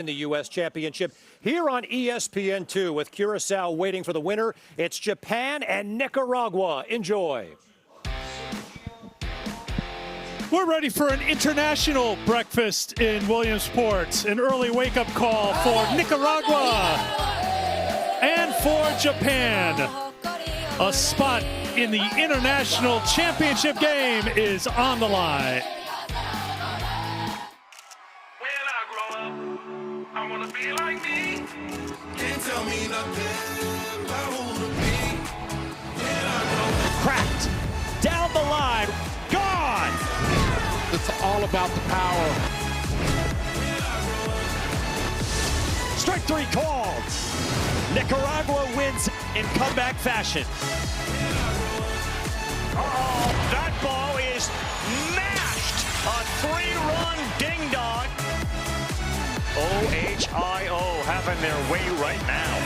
in the U.S. Championship here on ESPN2 with Curacao waiting for the winner. It's Japan and Nicaragua. Enjoy. We're ready for an international breakfast in Williamsport. An early wake-up call for Nicaragua and for Japan. A spot in the international championship game is on the line. I wanna be like me. Can't tell me nothing about who to be. Cracked down the line. Gone. It's all about the power. Strike three called. Nicaragua wins in comeback fashion. That ball is mashed. A three-run ding-dong. OHIO having their way right now.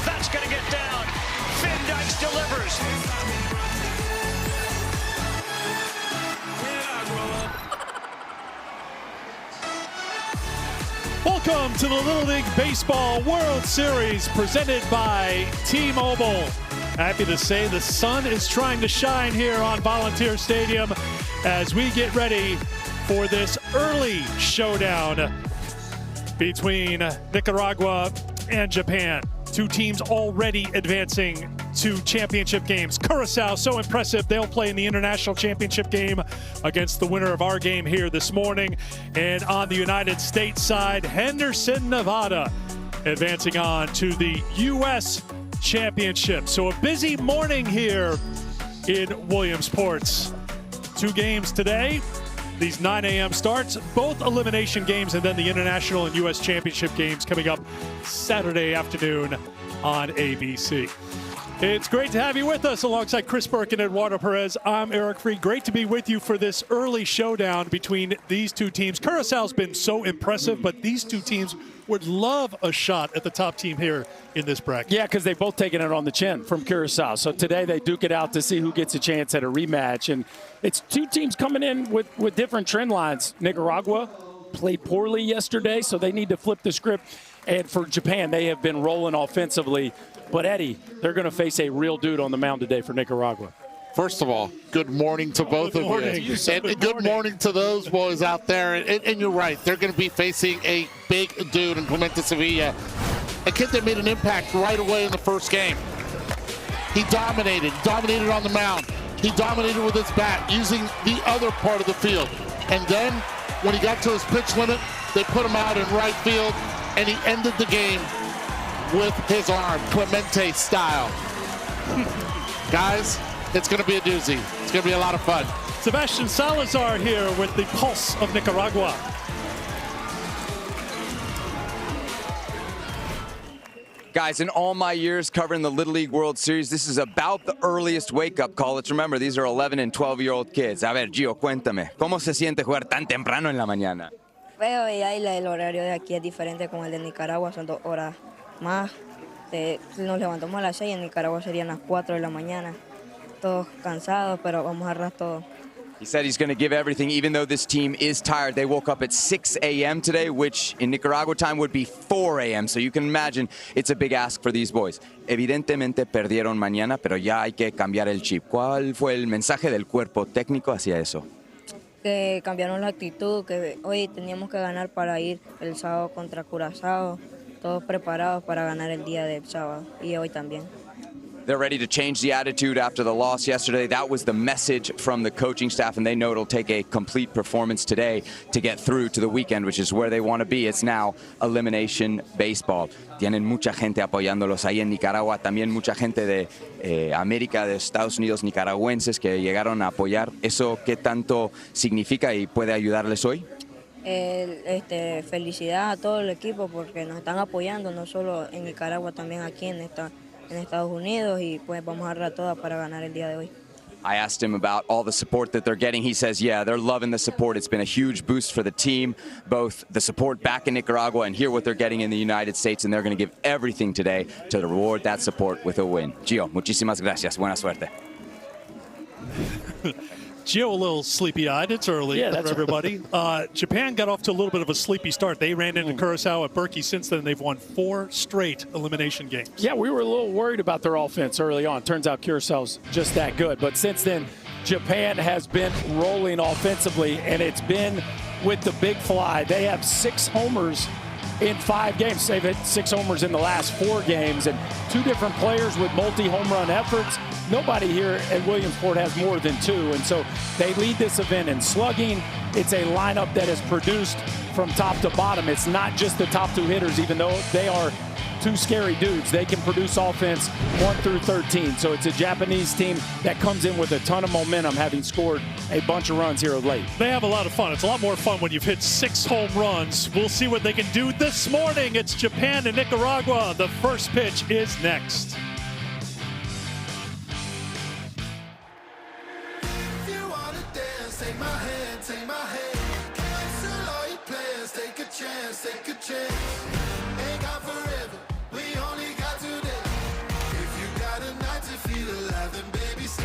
That's going to get down. Finn Dykes delivers. Welcome to the Little League Baseball World Series presented by T-Mobile. Happy to say the sun is trying to shine here on Volunteer Stadium as we get ready for this early showdown between Nicaragua and Japan. Two teams already advancing to championship games. Curacao, so impressive. They'll play in the international championship game against the winner of our game here this morning. And on the United States side, Henderson, Nevada, advancing on to the U.S. championship. So a busy morning here in Williamsport. Two games today. These 9 a.m. starts, both elimination games, and then the international and U.S. championship games coming up Saturday afternoon on ABC. It's great to have you with us alongside Chris Burke and Eduardo Perez. I'm Eric Freed. Great to be with you for this early showdown between these two teams. Curacao's been so impressive, but these two teams would love a shot at the top team here in this bracket. Yeah, because they've both taken it on the chin from Curacao. So today they duke it out to see who gets a chance at a rematch. And it's two teams coming in with different trend lines. Nicaragua played poorly yesterday, so they need to flip the script. And for Japan, they have been rolling offensively. But, Eddie, they're going to face a real dude on the mound today for Nicaragua. First of all, good morning to both of you. And good morning to those boys out there. And you're right, they're going to be facing a big dude in Clemente Sevilla. A kid that made an impact right away in the first game. He dominated on the mound. He dominated with his bat, using the other part of the field. And then, when he got to his pitch limit, they put him out in right field, and he ended the game with his arm, Clemente style. Guys, it's going to be a doozy. It's going to be a lot of fun. Sebastian Salazar here with the pulse of Nicaragua. Guys, in all my years covering the Little League World Series, this is about the earliest wake-up call. Let's remember, these are 11 and 12-year-old kids. A ver, Gio, cuéntame, ¿cómo se siente jugar tan temprano en la mañana? Feo, y ahí el horario de aquí es diferente con el de Nicaragua, son 2 horas más. Nos levantamos a las 6, en Nicaragua serían las 4 de la mañana. Todos cansados, pero vamos a arrastrar todo. He said he's going to give everything, even though this team is tired. They woke up at 6 a.m. today, which in Nicaragua time would be 4 a.m. So you can imagine it's a big ask for these boys. Evidentemente perdieron mañana, pero ya hay que cambiar el chip. ¿Cuál fue el mensaje del cuerpo técnico hacia eso? Que cambiaron la actitud, que hoy teníamos que ganar para ir el sábado contra Curazao. Todos preparados para ganar el día del sábado y hoy también. They're ready to change the attitude after the loss yesterday. That was the message from the coaching staff, and they know it'll take a complete performance today to get through to the weekend, which is where they want to be. It's now elimination baseball. Tienen mucha gente apoyándolos ahí en Nicaragua, también mucha gente de América, de Estados Unidos, nicaragüenses que llegaron a apoyar. ¿Eso qué tanto significa y puede ayudarles hoy? Felicidad a todo el equipo porque nos están apoyando, no solo en Nicaragua, también aquí en Estados Unidos, y pues vamos a darla toda para ganar el día de hoy. I asked him about all the support that they're getting. He says, yeah, they're loving the support. It's been a huge boost for the team, both the support back in Nicaragua and here what they're getting in the United States, and they're going to give everything today to reward that support with a win. Gio, muchísimas gracias. Buena suerte. Gio a little sleepy-eyed. It's early Yeah, for that's everybody. Japan got off to a little bit of a sleepy start. They ran into Kurosawa at Berkey. Since then, they've won 4 straight elimination games. Yeah, we were a little worried about their offense early on. Turns out Kurosawa's just that good. But since then, Japan has been rolling offensively, and it's been with the big fly. They have 6 homers in 5 games. They've hit 6 homers in the last 4 games, and 2 different players with multi-home run efforts. Nobody here at Williamsport has more than 2, and so they lead this event in slugging. It's a lineup that is produced from top to bottom. It's not just the top 2 hitters, even though they are 2 scary dudes. They can produce offense 1 through 13. So it's a Japanese team that comes in with a ton of momentum, having scored a bunch of runs here of late. They have a lot of fun. It's a lot more fun when you've hit 6 home runs. We'll see what they can do this morning. It's Japan and Nicaragua. The first pitch is next. If you wanna dance, take my hand, take my hand. Cancel all your plans, take a chance, take a chance. Ain't got forever, we only got today. If you got a night to feel alive, then baby stay.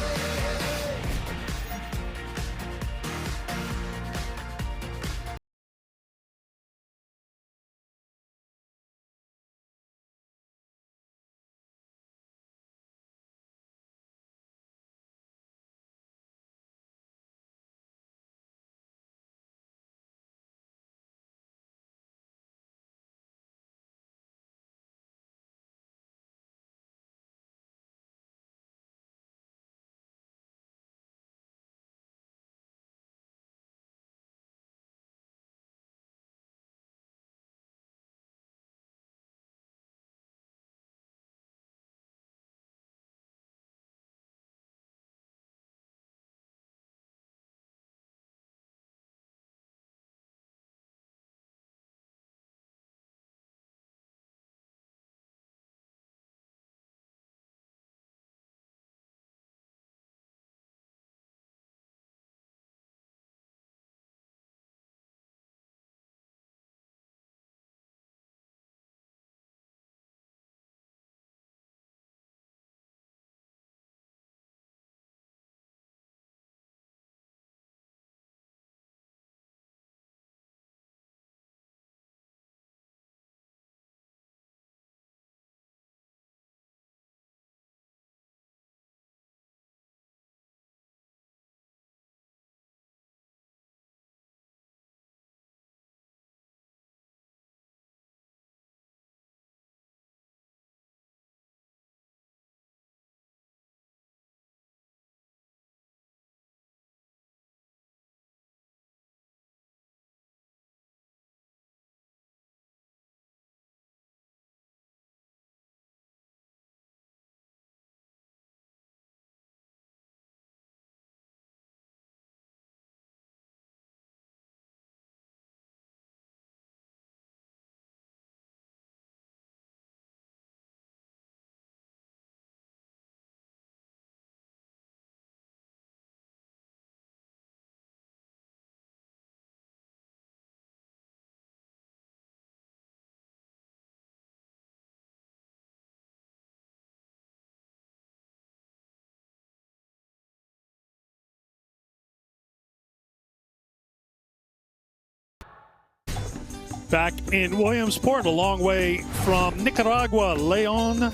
Back in Williamsport, a long way from Nicaragua, Leon,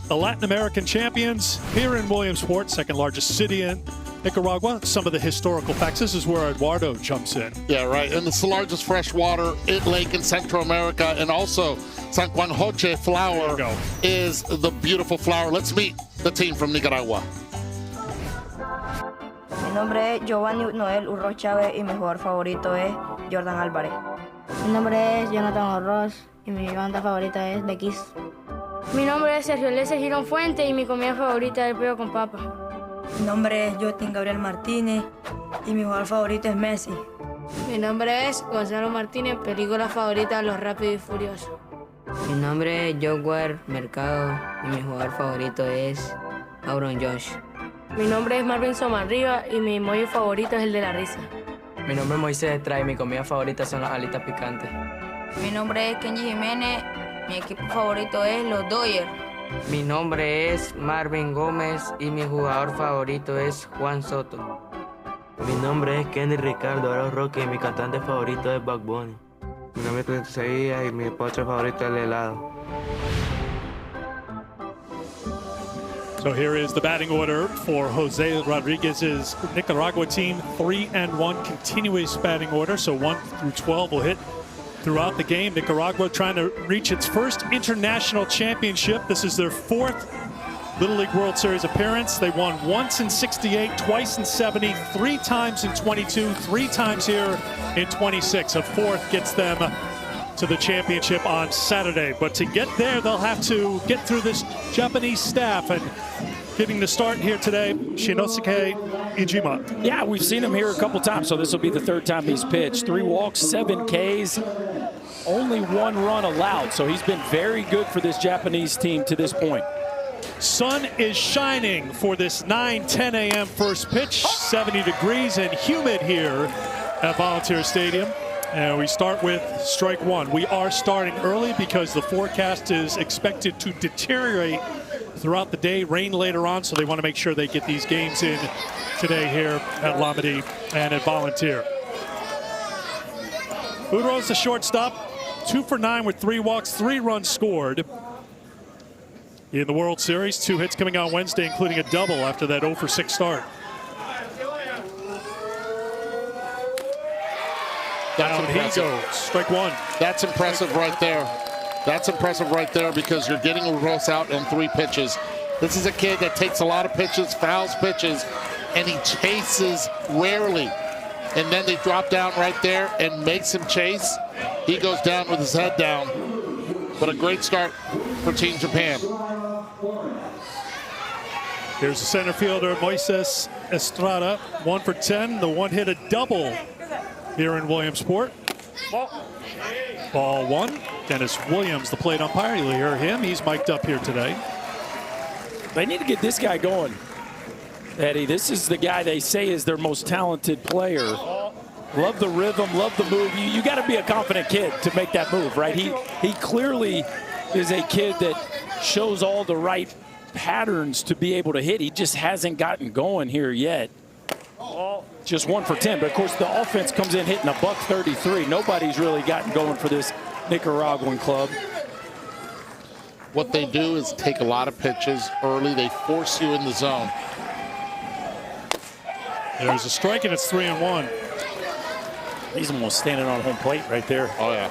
the Latin American champions here in Williamsport, second largest city in Nicaragua. Some of the historical facts. This is where Eduardo jumps in. Yeah, right. And it's the largest freshwater lake in Central America. And also, San Juan Joche flower is the beautiful flower. Let's meet the team from Nicaragua. Mi nombre es Giovanni Noel Urro Chávez y mi jugador favorito es Jordan Álvarez. Mi nombre es Jonathan Orroz y mi banda favorita es The Kiss. Mi nombre es Sergio Lese Girón Fuente y mi comida favorita es el pollo con papa. Mi nombre es Justin Gabriel Martínez y mi jugador favorito es Messi. Mi nombre es Gonzalo Martínez, película favorita Los Rápidos y Furiosos. Mi nombre es Joguer Mercado y mi jugador favorito es Aaron Josh. Mi nombre es Marvin Somarriba y mi mollo favorito es el de la risa. Mi nombre es Moisés Estrada y mi comida favorita son las alitas picantes. Mi nombre es Kenji Jiménez, mi equipo favorito es los Dodgers. Mi nombre es Marvin Gómez y mi jugador favorito es Juan Soto. Mi nombre es Kenny Ricardo Aro Roque y mi cantante favorito es Bad Bunny. Mi nombre es Clemente Sevilla y mi postre favorito es el helado. So here is the batting order for Jose Rodriguez's Nicaragua team. 3-1 continuous batting order, so 1 through 12 will hit throughout the game. Nicaragua trying to reach its first international championship. This is their 4th Little League World Series appearance. They won once in 68, twice in 70, 3 times in 22, 3 times here in 26. A 4th gets them to the championship on Saturday. But to get there, they'll have to get through this Japanese staff. And getting the start here today, Shinosuke Ijima. Yeah, we've seen him here a couple times, so this will be the 3rd time he's pitched. 3 walks, 7 Ks, only 1 run allowed. So he's been very good for this Japanese team to this point. Sun is shining for this 9:10 a.m. first pitch. 70 degrees and humid here at Volunteer Stadium. And we start with strike 1. We are starting early because the forecast is expected to deteriorate throughout the day, rain later on, so they want to make sure they get these games in today here at Lamade and at Volunteer. Boudreaux's the shortstop, 2 for 9 with 3 walks, 3 runs scored in the World Series. 2 hits coming out Wednesday, including a double after that 0 for 6 start. Down he goes, strike 1. That's impressive right there. That's impressive right there because you're getting Uros out in 3 pitches. This is a kid that takes a lot of pitches, fouls pitches, and he chases rarely. And then they drop down right there and makes him chase. He goes down with his head down. But a great start for Team Japan. Here's the center fielder, Moises Estrada, 1 for 10. The one hit a double here in Williamsport. Ball 1. Dennis Williams, the plate umpire. You'll hear him. He's mic'd up here today. They need to get this guy going, Eddie. This is the guy they say is their most talented player. Love the rhythm, love the move. You got to be a confident kid to make that move, right? He clearly is a kid that shows all the right patterns to be able to hit. He just hasn't gotten going here yet. Just 1 for 10, but of course the offense comes in hitting a $133. Nobody's really gotten going for this Nicaraguan club. What they do is take a lot of pitches early. They force you in the zone. There's a strike and it's 3-1. He's almost standing on home plate right there. Oh yeah.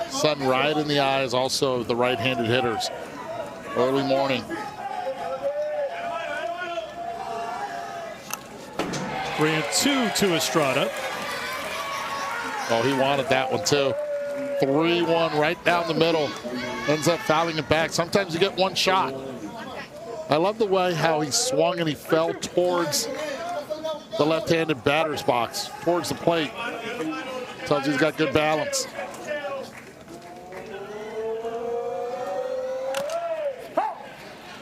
Sun right in the eyes also of the right-handed hitters. Early morning. 3-2 to Estrada. Oh, he wanted that one too. 3-1 right down the middle. Ends up fouling it back. Sometimes you get 1 shot. I love the way how he swung and he fell towards the left-handed batter's box, towards the plate. Tells you he's got good balance.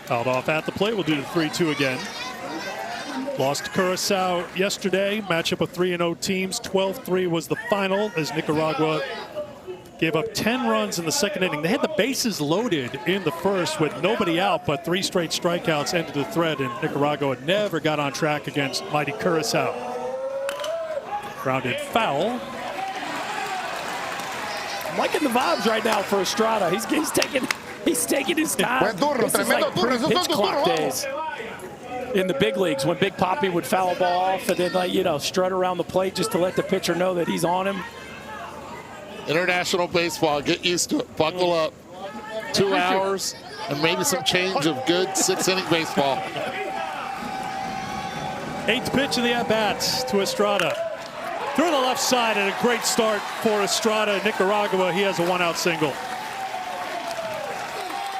Fouled off at the plate. We'll do the 3-2 again. Lost to Curacao yesterday. Matchup of 3-0 teams. 12-3 was the final as Nicaragua gave up 10 runs in the 2nd inning. They had the bases loaded in the 1st with nobody out, but 3 straight strikeouts ended the thread, and Nicaragua never got on track against mighty Curacao. Grounded foul. I'm liking the vibes right now for Estrada. He's taking his time. This is like pre-pitch clock days in the big leagues when Big Papi would foul a ball off and then, strut around the plate just to let the pitcher know that he's on him. International baseball, get used to it. Buckle up. 2 hours and maybe some change of good 6-inning baseball. 8th pitch of the at-bats to Estrada. Through the left side, and a great start for Estrada. Nicaragua, he has a 1-out single.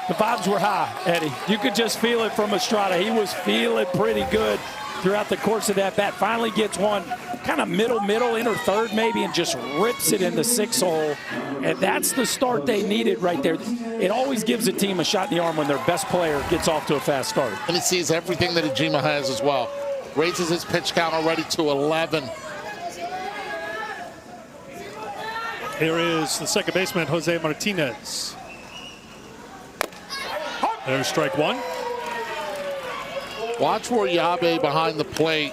The vibes were high, Eddie. You could just feel it from Estrada. He was feeling pretty good throughout the course of that bat. Finally gets one kind of middle, inner third maybe, and just rips it in the 6 hole. And that's the start they needed right there. It always gives a team a shot in the arm when their best player gets off to a fast start. And he sees everything that Ijima has as well. Raises his pitch count already to 11. Here is the second baseman, Jose Martinez. There's strike 1. Watch where Yabe behind the plate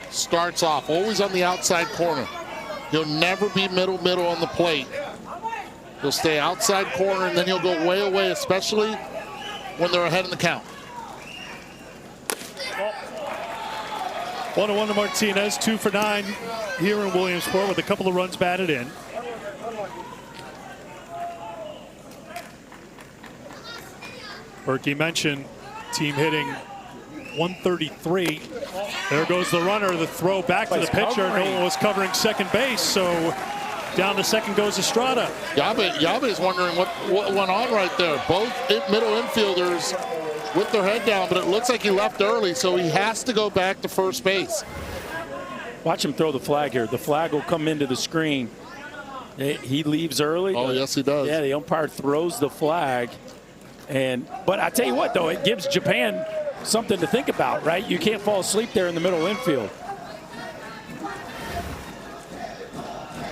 starts off, always on the outside corner. He'll never be middle on the plate. He'll stay outside corner, and then he'll go way away, especially when they're ahead in the count. 1-1 to Martinez, 2 for 9 here in Williamsport with a couple of runs batted in. Berkey mentioned team hitting 133. There goes the runner, the throw back to the pitcher. No one was covering second base, so down to second goes Estrada. Yabe is wondering what went on right there. Both middle infielders with their head down, but it looks like he left early, so he has to go back to first base. Watch him throw the flag here. The flag will come into the screen. He leaves early. Oh, yes, he does. Yeah, the umpire throws the flag. But I tell you what, though, it gives Japan something to think about, right? You can't fall asleep there in the middle infield.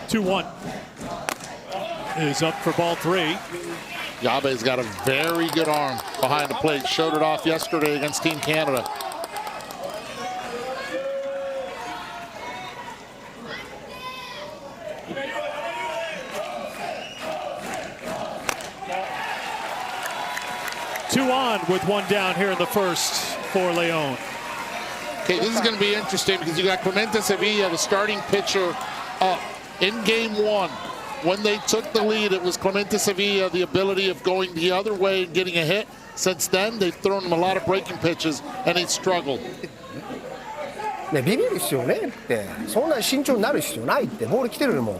2-1 is up for ball 3. Yabe's got a very good arm behind the plate. Showed it off yesterday against Team Canada. Two on with one down here in the first for Leon. Okay, this is going to be interesting because you got Clemente Sevilla, the starting pitcher, up in game 1. When they took the lead, it was Clemente Sevilla, the ability of going the other way and getting a hit. Since then, they've thrown him a lot of breaking pitches, and he's struggled. ね、ビビる必要ねって、そんなに慎重になる必要ないって、ボール来てるもん。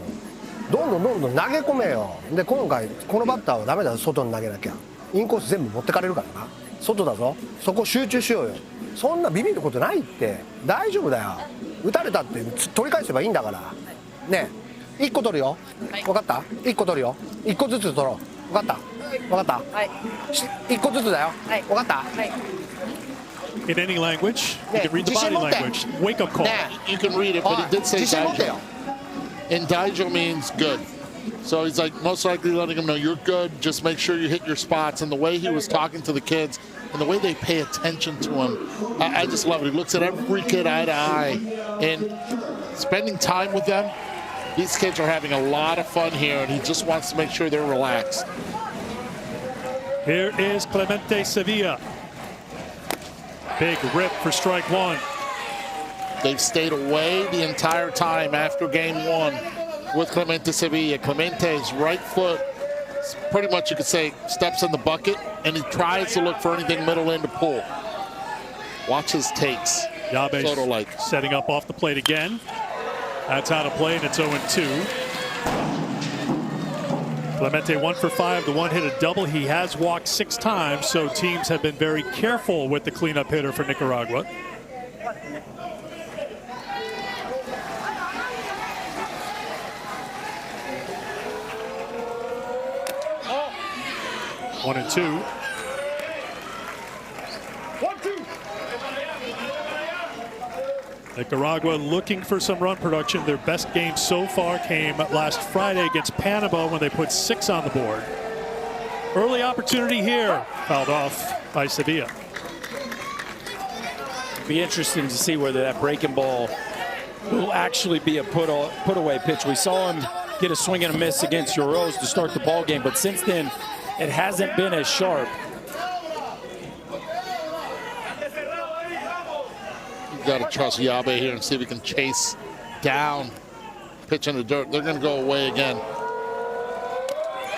どんどん投げ込めよ。で、今回、このバッターはダメだよ、外に投げなきゃ。インコース全部持ってかれるからな。外だぞ。そこ集中しようよ。そんなビビることないって。大丈夫だよ。打たれたって取り返せばいいんだから。ね、1個取るよ。分かった？ 1個取るよ。1個ずつ取ろう。分かった？分かった？はい。1個ずつだよ。はい。分かった？はい。In any language, you can read the body language. Wake up call. You can read it, but he did say Daijo. And Daijo means good. So he's like most likely letting them know you're good. Just make sure you hit your spots. And the way he was talking to the kids and the way they pay attention to him, I just love it. He looks at every kid eye to eye and spending time with them. These kids are having a lot of fun here, and he just wants to make sure they're relaxed. Here is Clemente Sevilla. Big rip for strike 1. They've stayed away the entire time after game 1 with Clemente Sevilla. Clemente's right foot, pretty much you could say, steps in the bucket, and he tries to look for anything middle in to pull. Watch his takes. Yabe setting up off the plate again. That's out of play, and it's 0-2. Clemente 1 for 5. The one hit a double. He has walked 6 times, so teams have been very careful with the cleanup hitter for Nicaragua. Oh. 1-2. 1-2. Nicaragua looking for some run production. Their best game so far came last Friday against Panama when they put 6 on the board. Early opportunity here, fouled off by Sevilla. Be interesting to see whether that breaking ball will actually be a put away pitch. We saw him get a swing and a miss against Uros to start the ball game, but since then it hasn't been as sharp. Got to trust Yabe here and see if he can chase down, pitch in the dirt. They're going to go away again.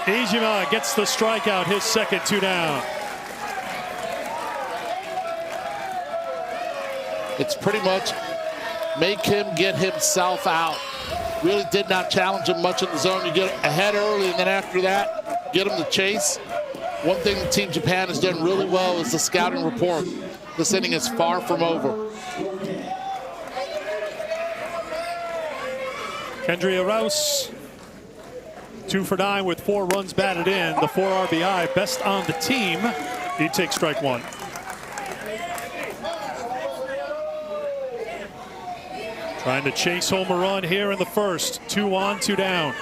Ijima gets the strikeout, his second, 2 down. It's pretty much make him get himself out. Really did not challenge him much in the zone. You get ahead early, and then after that, get him to chase. One thing Team Japan has done really well is the scouting report. This inning is far from over. Kendry Arauz, 2 for 9 with 4 runs batted in. The 4 RBI, best on the team. He takes strike 1. Trying to chase home a run here in the first. 2 on, 2 down.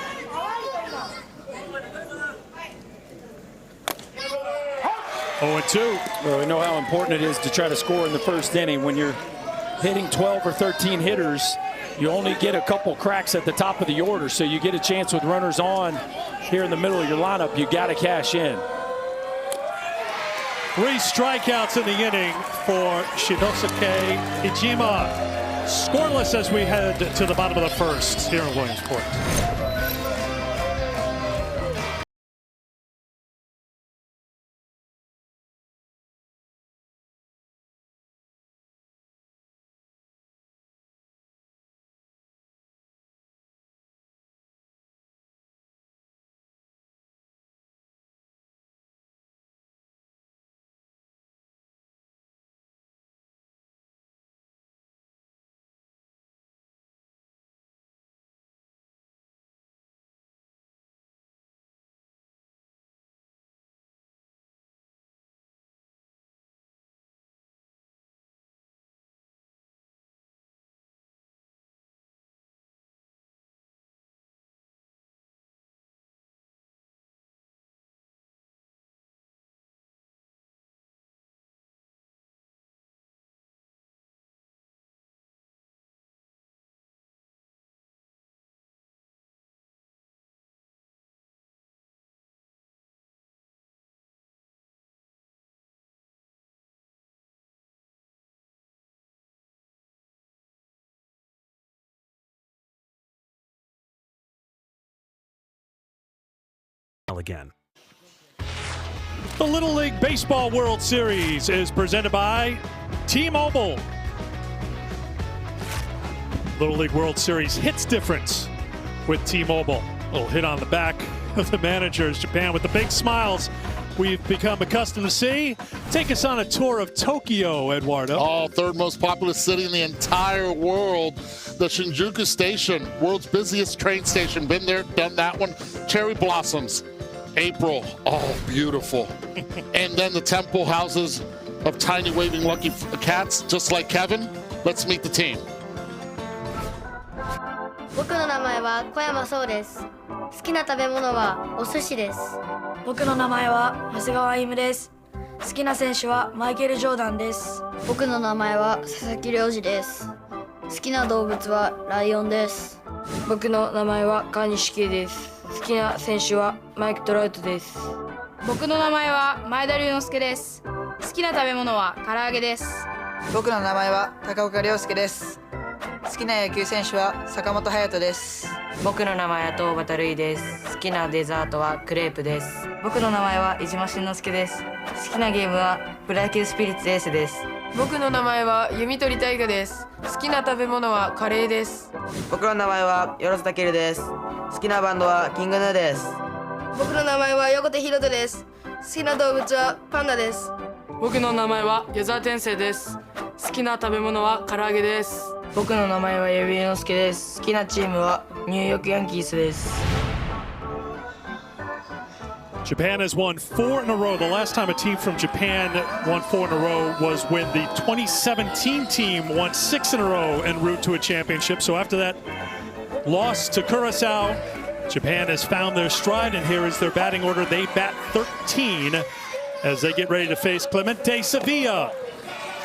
Oh, and 2. Well, we know how important it is to try to score in the first inning when you're hitting 12 or 13 hitters, you only get a couple cracks at the top of the order. So you get a chance with runners on here in the middle of your lineup. You got to cash in. 3 strikeouts in the inning for Shinosuke Ijima. Scoreless as we head to the bottom of the first here in Williamsport. Again. The Little League Baseball World Series is presented by T-Mobile. Little League World Series hits difference with T-Mobile. A little hit on the back of the managers. Japan with the big smiles we've become accustomed to see. Take us on a tour of Tokyo, Eduardo. Oh, third most populous city in the entire world. The Shinjuku Station, world's busiest train station. Been there, done that one. Cherry blossoms. April, oh, beautiful. And then the temple houses of tiny waving lucky cats, just like Kevin. Let's meet the team. 僕の名前は小山壮です。好きな食べ物はお寿司です。僕の名前は長谷川歩夢です。好きな選手はマイケル・ジョーダンです。僕の名前は佐々木亮次です。好きな動物はライオンです。僕の名前は川西圭です。好きな選手はマイク・トラウトです。僕の名前は前田龍之介です。好きな食べ物は唐揚げです。僕の名前は高岡亮介です。好きな野球選手は坂本勇人です。僕の名前は東畑瑠衣です。好きなデザートはクレープです。僕の名前は飯島慎之介です。好きなゲームはプロ野球スピリッツエースです。僕の名前は弓取大河です。好きな食べ物はカレーです。僕の名前はよろずたけるです。好きなバンドはキングヌーです。僕の名前は横手ひろとです。好きな動物はパンダです。僕の名前は矢沢天成です。好きな食べ物は唐揚げです。僕の名前は矢部祐之介です。好きなチームはニューヨークヤンキースです。Japan has won 4 in a row. The last time a team from Japan won 4 in a row was when the 2017 team won 6 in a row en route to a championship. So after that loss to Curaçao, Japan has found their stride, and here is their batting order. They bat 13 as they get ready to face Clemente Sevilla,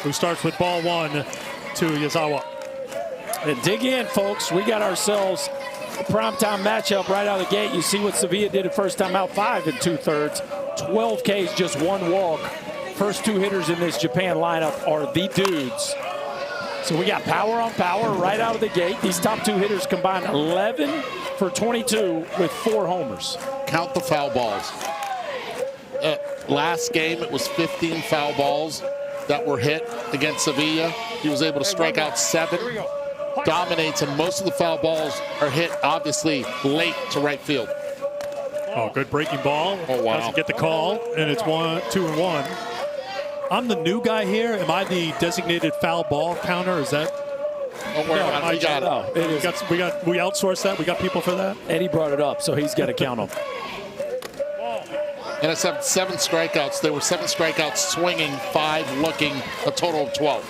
who starts with ball 1 to Yazawa. And dig in, folks. We got ourselves a primetime matchup right out of the gate. You see what Sevilla did the first time out, 5 2/3, 12 Ks, just 1 walk. First 2 hitters in this Japan lineup are the dudes. So we got power on power right out of the gate. These top 2 hitters combined 11 for 22 with 4 homers. Count the foul balls. Last game, it was 15 foul balls that were hit against Sevilla. He was able to strike out 7. Dominates, and most of the foul balls are hit, obviously, late to right field. Oh, good breaking ball. Oh, wow. Doesn't get the call, and it's 2-1. I'm the new guy here. Am I the designated foul ball counter? Is that? Don't worry about it. You got it. We outsourced that. We got people for that. Eddie brought it up, so he's got to count them. And it's 7 strikeouts. There were 7 strikeouts swinging, 5 looking, a total of 12.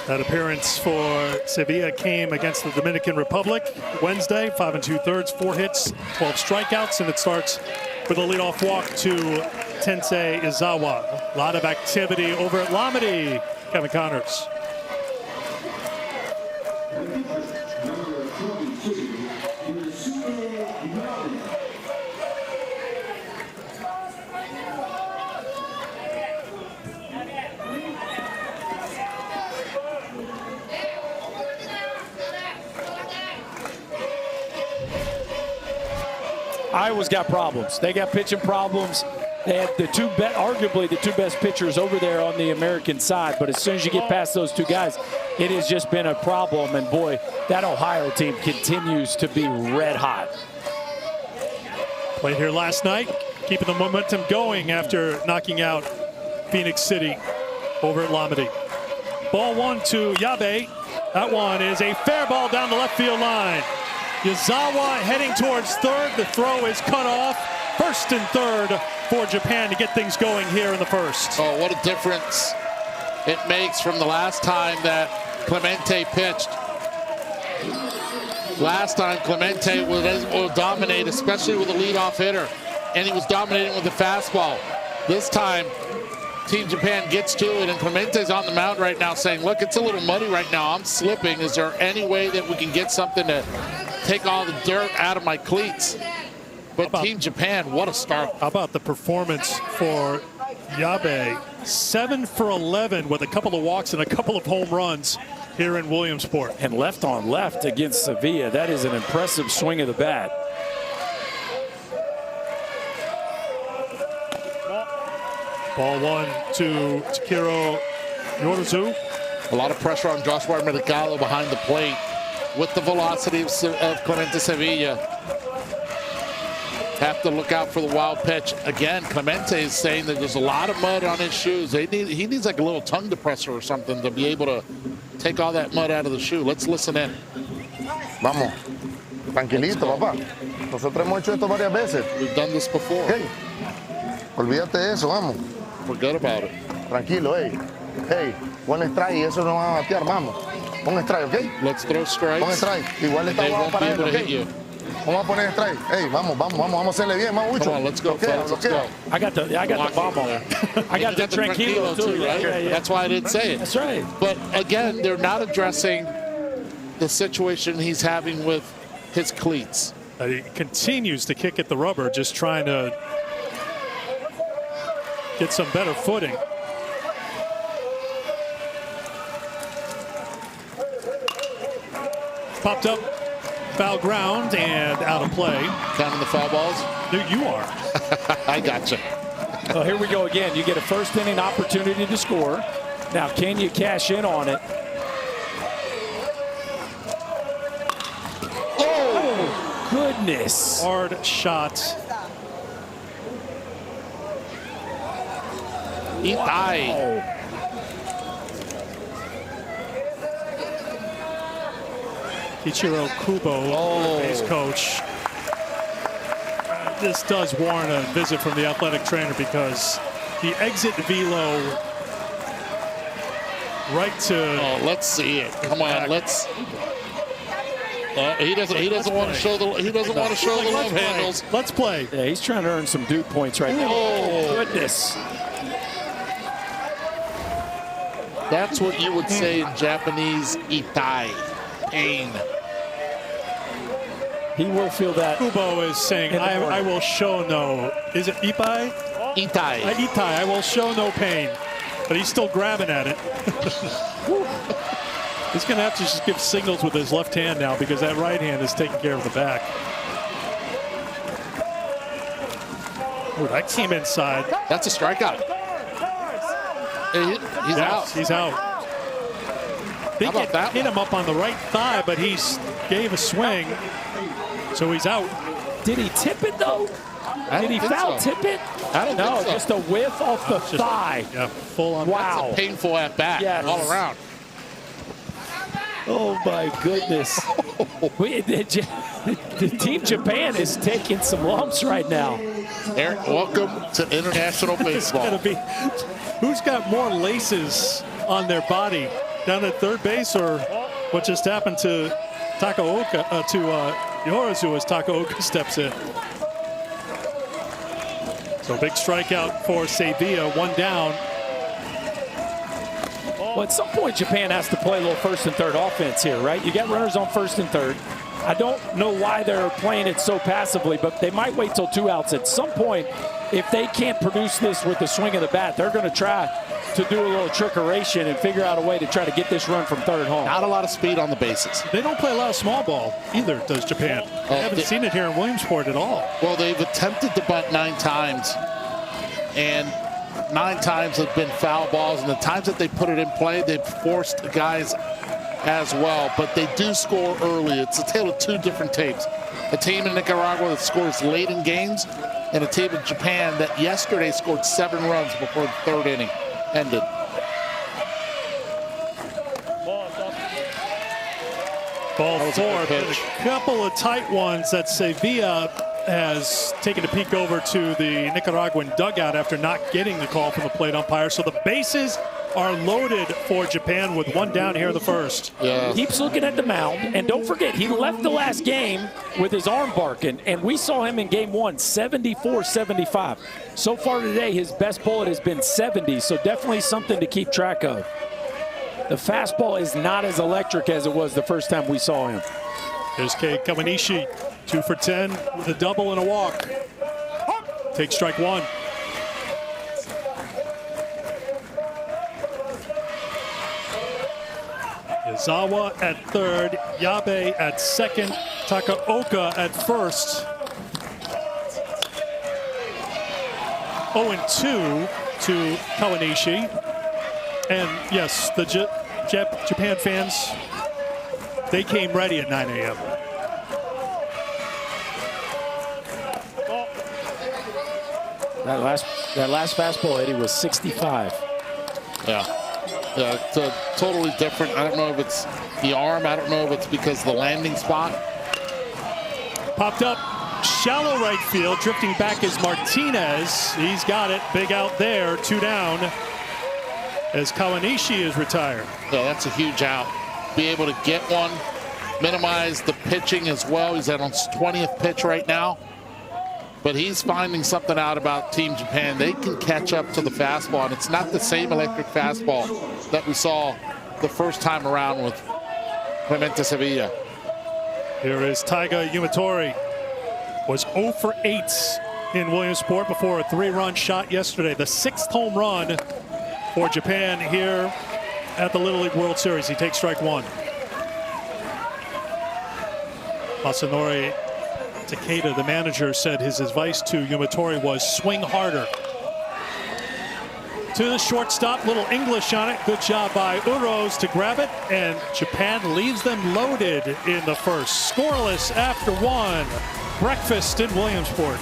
That appearance for Sevilla came against the Dominican Republic Wednesday, 5 2/3, 4 hits, 12 strikeouts, and it starts with a leadoff walk to Tensei Izawa. A lot of activity over at Lamedy. Kevin Connors. Iowa's got problems. They got pitching problems. They have arguably the two best pitchers over there on the American side. But as soon as you get past those two guys, it has just been a problem. And boy, that Ohio team continues to be red hot. Played here last night, keeping the momentum going after knocking out Phoenix City over at Lamedy. Ball 1 to Yabe. That one is a fair ball down the left field line. Yazawa heading towards third. The throw is cut off. First and third for Japan to get things going here in the first. Oh, what a difference it makes from the last time that Clemente pitched. Last time Clemente will dominate, especially with a leadoff hitter, and he was dominating with the fastball. This time, Team Japan gets to it, and Clemente's on the mound right now saying, look, it's a little muddy right now. I'm slipping. Is there any way that we can get something to take all the dirt out of my cleats? But Team Japan, what a start. How about the performance for Yabe? 7 for 11 with a couple of walks and a couple of home runs here in Williamsport. And left on left against Sevilla. That is an impressive swing of the bat. Ball 1 to Takiro Yorozu. A lot of pressure on Joshua Mercado behind the plate with the velocity of Clemente Sevilla. Have to look out for the wild pitch. Again, Clemente is saying that there's a lot of mud on his shoes. He needs like a little tongue depressor or something to be able to take all that mud out of the shoe. Let's listen in. Vamos. Tranquilito, papá. Nosotros hemos hecho esto varias veces. We've done this before. Hey, olvídate de eso, vamos. Forget about it. Tranquilo, hey. Hey, pon strike y eso no va a batear, vamos. Pon strike, ¿ok? Let's throw strikes. Pon strike. Igual está guapo para él, ¿ok? Vamos a poner strike. Hey, vamos a hacerle bien, vamos, Ucho. Come on, let's go, fellas, let's go. I got the bomb on there. I got the tranquilo too, right? Yeah. That's why I didn't say it. That's right. But again, they're not addressing the situation he's having with his cleats. He continues to kick at the rubber, just trying to get some better footing. Popped up, foul ground, and out of play. Counting the foul balls? No, you are. I gotcha. Well, here we go again. You get a first inning opportunity to score. Now, can you cash in on it? Oh, goodness. Hard shot. Wow. Ichiro Kubo, his coach. This does warrant a visit from the athletic trainer because the exit velo right to. Oh, let's see it. Come on, let's. He doesn't want to show the love handles. Let's play. Yeah, he's trying to earn some Duke points right now. Oh goodness. That's what you would say in Japanese, itai, pain. He will feel that. Kubo is saying, I will show no. Is it Ipai? Itai. Itai. I will show no pain. But he's still grabbing at it. He's going to have to just give signals with his left hand now because that right hand is taking care of the back. Ooh, that came inside. That's a strikeout. He's out. He's out. They hit him up on the right thigh, but he gave a swing. So he's out. Did he tip it though? Did he foul tip it? I don't think so. Just a whiff off the thigh. Yeah, full on. Wow. That's a painful at bat all around. Oh my goodness. The Team Japan is taking some lumps right now. Eric, welcome to international baseball. Who's got more laces on their body? Down at third base, or what just happened to Takaoka, to Yorozu as Takaoka steps in? So big strikeout for Sevilla, 1 down. Well, at some point, Japan has to play a little first and third offense here, right? You got runners on first and third. I don't know why they're playing it so passively, but they might wait till 2 outs. At some point, if they can't produce this with the swing of the bat, they're going to try to do a little trickeration and figure out a way to try to get this run from third home. Not a lot of speed on the bases. They don't play a lot of small ball either, does Japan. I haven't seen it here in Williamsport at all. Well, they've attempted to bunt 9 times, and 9 times have been foul balls, and the times that they put it in play, they've forced guys as well, but they do score early. It's a tale of 2 different tapes. A team in Nicaragua that scores late in games, and a team in Japan that yesterday scored 7 runs before the 3rd inning ended. Ball 4, a couple of tight ones that Sevilla has taken a peek over to the Nicaraguan dugout after not getting the call from the plate umpire. So the bases are loaded for Japan with 1 down here in the first. Yeah. Keeps looking at the mound, and don't forget, he left the last game with his arm barking, and we saw him in game 1, 74-75. So far today, his best bullet has been 70, so definitely something to keep track of. The fastball is not as electric as it was the first time we saw him. There's Kei Kawanishi, 2 for 10 with a double and a walk. Take strike 1. Izawa at third, Yabe at second, Takaoka at first. 0-2 to Kawanishi. And yes, the Japan fans, they came ready at 9 a.m. That last fastball, Eddie, was 65. Yeah. Yeah, it's totally different. I don't know if it's the arm. I don't know if it's because of the landing spot. Popped up, shallow right field. Drifting back is Martinez. He's got it. Big out there. 2 down as Kawanishi is retired. Yeah, that's a huge out. Be able to get one, minimize the pitching as well. He's at on his 20th pitch right now. But he's finding something out about Team Japan. They can catch up to the fastball, and it's not the same electric fastball that we saw the first time around with Clemente Sevilla. Here is Taiga Yumatori. Was 0 for 8 in Williamsport before a 3-run shot yesterday. The 6th home run for Japan here at the Little League World Series. He takes strike 1. Masanori Takeda, the manager, said his advice to Yumatori was swing harder. To the shortstop, little English on it. Good job by Uros to grab it, and Japan leaves them loaded in the first. Scoreless after 1. Breakfast in Williamsport.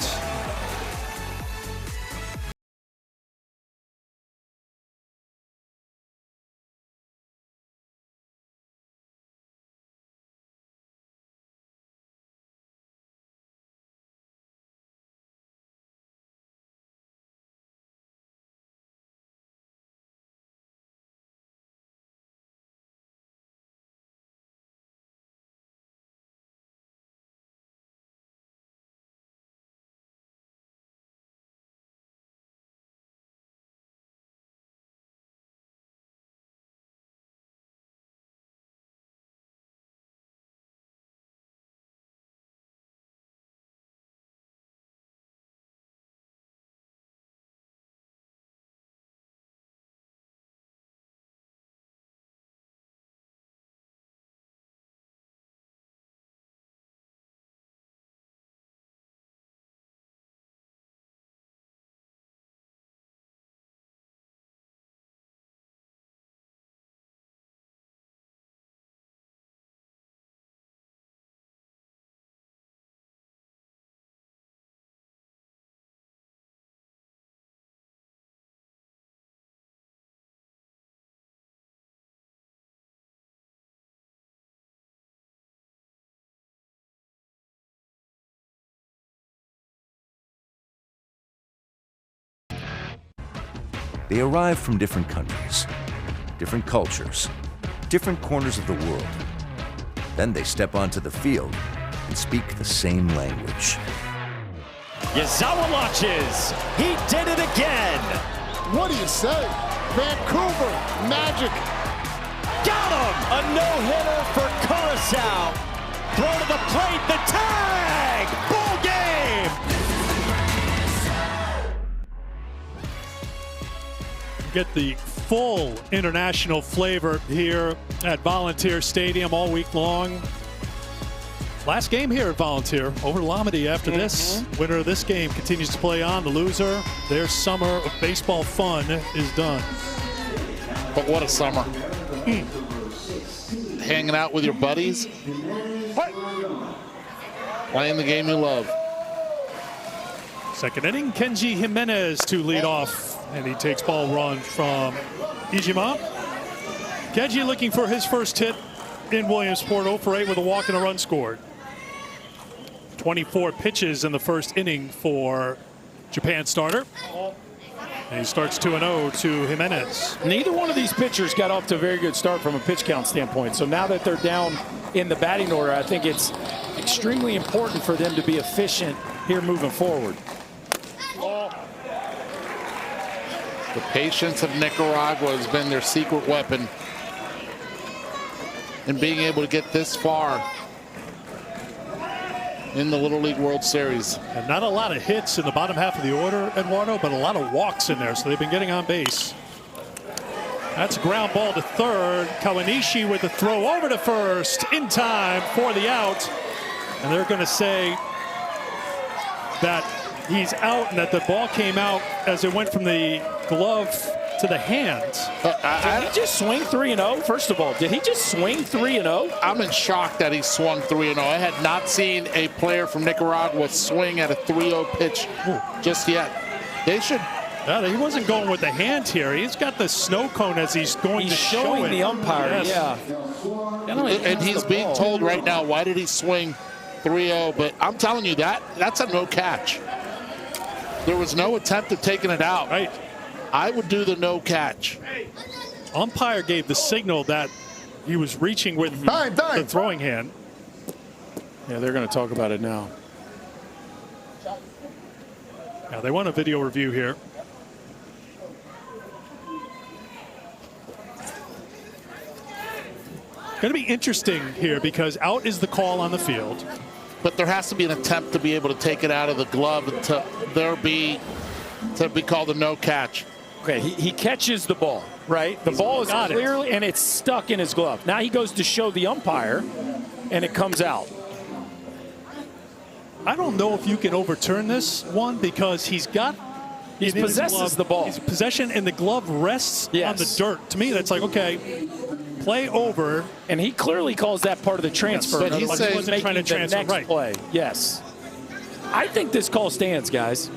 They arrive from different countries, different cultures, different corners of the world. Then they step onto the field and speak the same language. Yazawa launches. He did it again. What do you say? Vancouver Magic. Got him. A no-hitter for Curacao. Throw to the plate. The tag. Ball game. Get the full international flavor here at Volunteer Stadium all week long. Last game here at Volunteer over Lamedy after this. Winner of this game continues to play on. The loser, their summer of baseball fun is done. But what a summer. Hanging out with your buddies. Playing the game you love. Second inning, Kenji Jimenez to lead off, and he takes ball run from Ijima. Kenji looking for his first hit in Williamsport, 0 for 8 with a walk and a run scored. 24 pitches in the first inning for Japan starter. And he starts 2-0 to Jimenez. Neither one of these pitchers got off to a very good start from a pitch count standpoint. So now that they're down in the batting order, I think it's extremely important for them to be efficient here moving forward. The patience of Nicaragua has been their secret weapon in being able to get this far in the Little League World Series. And not a lot of hits in the bottom half of the order, Eduardo, but a lot of walks in there, so they've been getting on base. That's a ground ball to third. Kawanishi with the throw over to first in time for the out. And they're going to say that he's out and that the ball came out as it went from the glove to the hand. Did he just swing 3-0? First of all, did he just swing 3-0? I'm in shock that he swung 3-0. I had not seen a player from Nicaragua swing at a 3-0 pitch just yet. They should. He wasn't going with the hand here. He's got the snow cone as he's going to show it. The umpire, yes. And he's being told right now, why did he swing 3-0? But I'm telling you, that's a no catch. There was no attempt at taking it out. Right. I would do the no catch. Umpire gave the signal that he was reaching with the throwing hand. Yeah, they're going to talk about it now. Now they want a video review here. Going to be interesting here because out is the call on the field. But there has to be an attempt to be able to take it out of the glove to be called a no catch. Okay, he catches the ball, right? The ball is clearly, and it's stuck in his glove. Now he goes to show the umpire, and it comes out. I don't know if you can overturn this one because he possesses the ball. He's possession, and the glove rests on the dirt. To me, that's like, okay, play over. And he clearly calls that part of the transfer. Yes, but he wasn't trying to transfer, next play. Yes. I think this call stands, guys.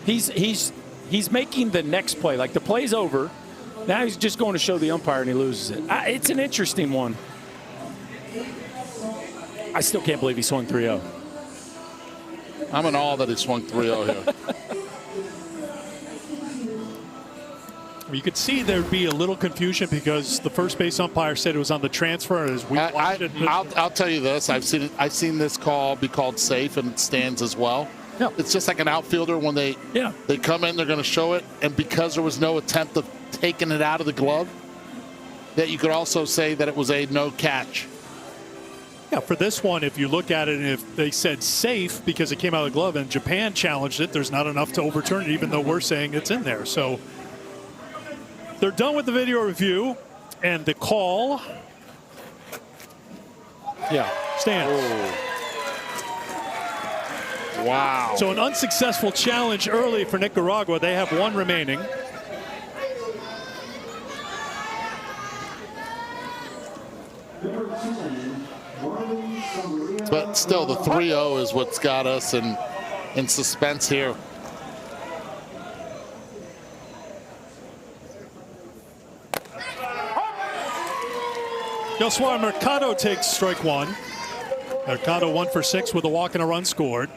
He's making the next play. Like the play's over. Now he's just going to show the umpire and he loses it. It's an interesting one. I still can't believe he swung 3-0. I'm in awe that he swung 3-0 here. You could see there'd be a little confusion because the first base umpire said it was on the transfer. As we watched it. I'll tell you this. I've seen this call be called safe, and it stands as well. Yeah. It's just like an outfielder when they come in, they're going to show it, and because there was no attempt of taking it out of the glove, that you could also say that it was a no catch. Yeah, for this one, if you look at it, and if they said safe because it came out of the glove and Japan challenged it, there's not enough to overturn it, even though we're saying it's in there. So they're done with the video review, and the call, stands. Oh. Wow. So an unsuccessful challenge early for Nicaragua. They have one remaining. But still, the 3-0 is what's got us in suspense here. Joshua Mercado takes strike one. Mercado 1 for 6 with a walk and a run scored.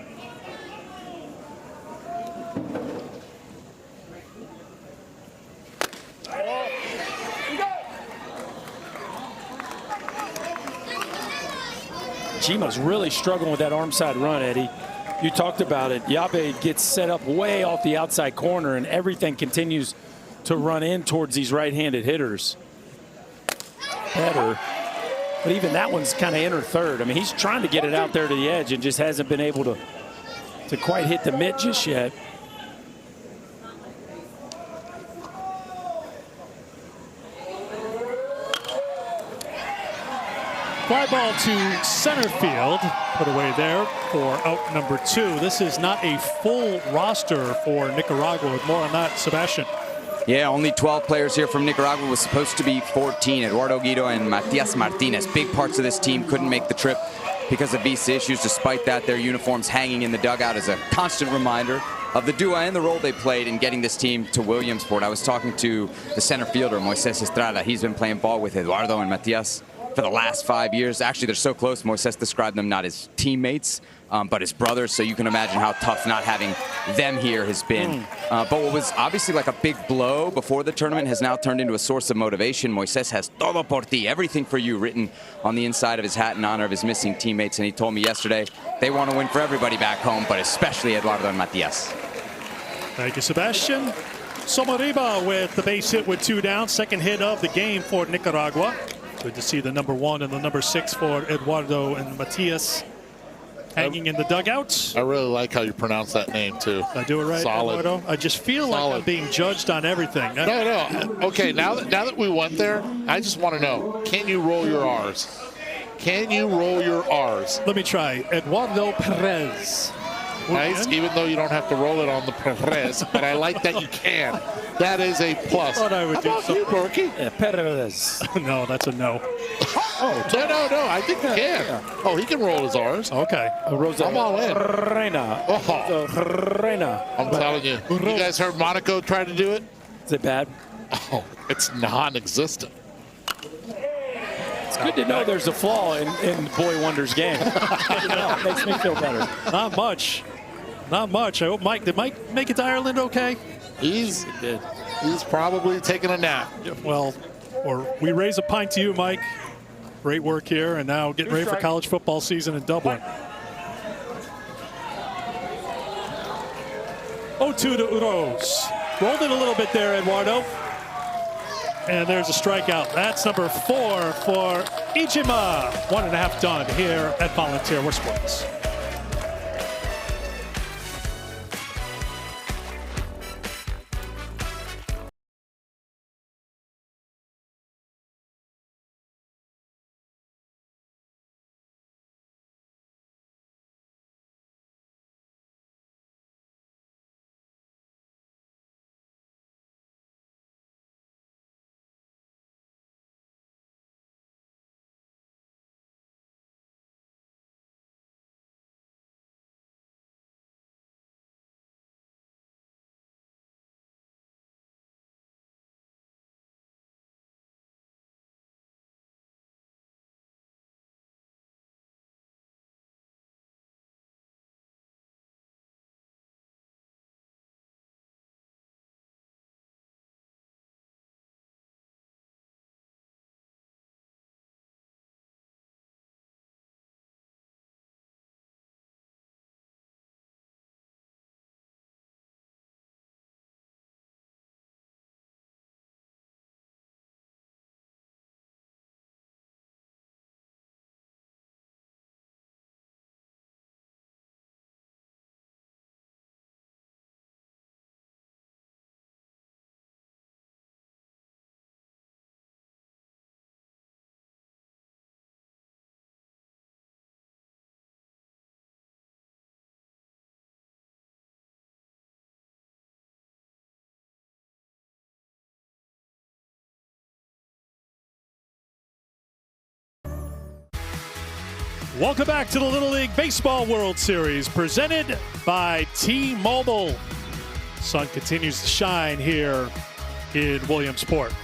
Jima's really struggling with that arm side run, Eddie. You talked about it. Yabe gets set up way off the outside corner, and everything continues to run in towards these right-handed hitters. Better. But even that one's kind of inner third. I mean, he's trying to get it out there to the edge and just hasn't been able to quite hit the mitt just yet. Fly ball to center field, put away there for out number 2. This is not a full roster for Nicaragua. More on that, Sebastian. Yeah, only 12 players here from Nicaragua. Was supposed to be 14. Eduardo Guido and Matias Martinez. Big parts of this team couldn't make the trip because of visa issues. Despite that, their uniforms hanging in the dugout is a constant reminder of the duo and the role they played in getting this team to Williamsport. I was talking to the center fielder, Moises Estrada. He's been playing ball with Eduardo and Matias for the last 5 years. Actually, they're so close. Moises described them not as teammates, but as brothers. So you can imagine how tough not having them here has been. But what was obviously like a big blow before the tournament has now turned into a source of motivation. Moises has todo por ti, everything for you, written on the inside of his hat in honor of his missing teammates. And he told me yesterday they want to win for everybody back home, but especially Eduardo and Matias. Thank you, Sebastian. Somariba with the base hit with 2 down. Second hit of the game for Nicaragua. Good to see the number 1 and the number 6 for Eduardo and Matias hanging in the dugouts. I really like how you pronounce that name, too. I do it right, Solid. Eduardo? I just feel like I'm being judged on everything. No. Okay, now that we went there, I just want to know, can you roll your R's? Can you roll your R's? Let me try. Eduardo Perez. Nice, even though you don't have to roll it on the Perez, but I like that you can. That is a plus. I thought I would How do about you, Berkey? Yeah, Perez. No, that's a no. No, I think you can. Oh, he can roll his R's. Okay. I'm all in. Reina. Reina. I'm telling you. You guys heard Monaco try to do it? Is it bad? Oh, it's non-existent. It's good to know there's a flaw in Boy Wonder's game. It makes me feel better. Not much. Not much. I hope did Mike make it to Ireland okay? He's probably taking a nap. Well, or we raise a pint to you, Mike. Great work here, and now getting ready for college football season in Dublin. 0-2 to Uros. Rolled it a little bit there, Eduardo. And there's a strikeout. That's number 4 for Ijima. 1.5 done here at Volunteer War Sports. Welcome back to the Little League Baseball World Series, presented by T-Mobile. Sun continues to shine here in Williamsport.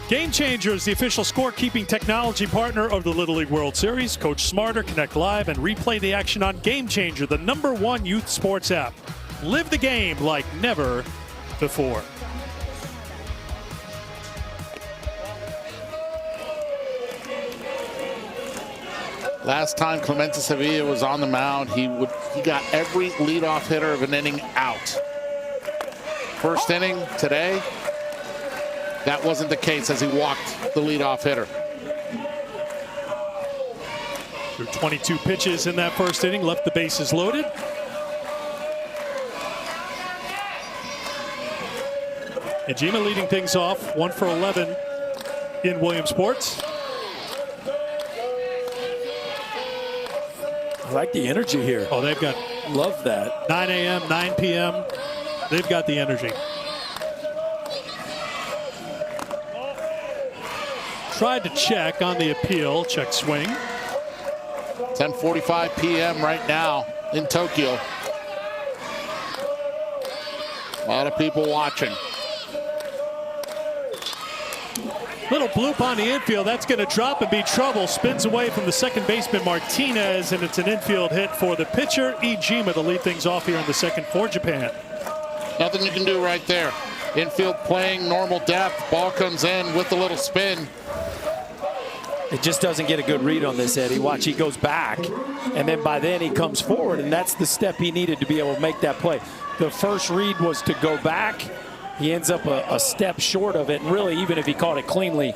Game Changer is the official scorekeeping technology partner of the Little League World Series. Coach smarter, connect live, and replay the action on Game Changer, the #1 youth sports app. Live the game like never before. Last time Clemente Sevilla was on the mound, he got every leadoff hitter of an inning out. First inning today, that wasn't the case as he walked the leadoff hitter. Through 22 pitches in that first inning, left the bases loaded. Ejima leading things off, 1 for 11 in Williamsport. I like the energy here. Oh, they've got, love that. 9 a.m., 9 p.m. They've got the energy. Tried to check on the appeal, check swing. 10:45 p.m. right now in Tokyo. A lot of people watching. Little bloop on the infield. That's going to drop and be trouble. Spins away from the second baseman Martinez, and it's an infield hit for the pitcher Ejima to lead things off here in the second for Japan. Nothing you can do right there. Infield playing normal depth. Ball comes in with a little spin. It just doesn't get a good read on this, Eddie. Watch, he goes back, and then by then he comes forward, and that's the step he needed to be able to make that play. The first read was to go back. He ends up a step short of it, and really, even if he caught it cleanly,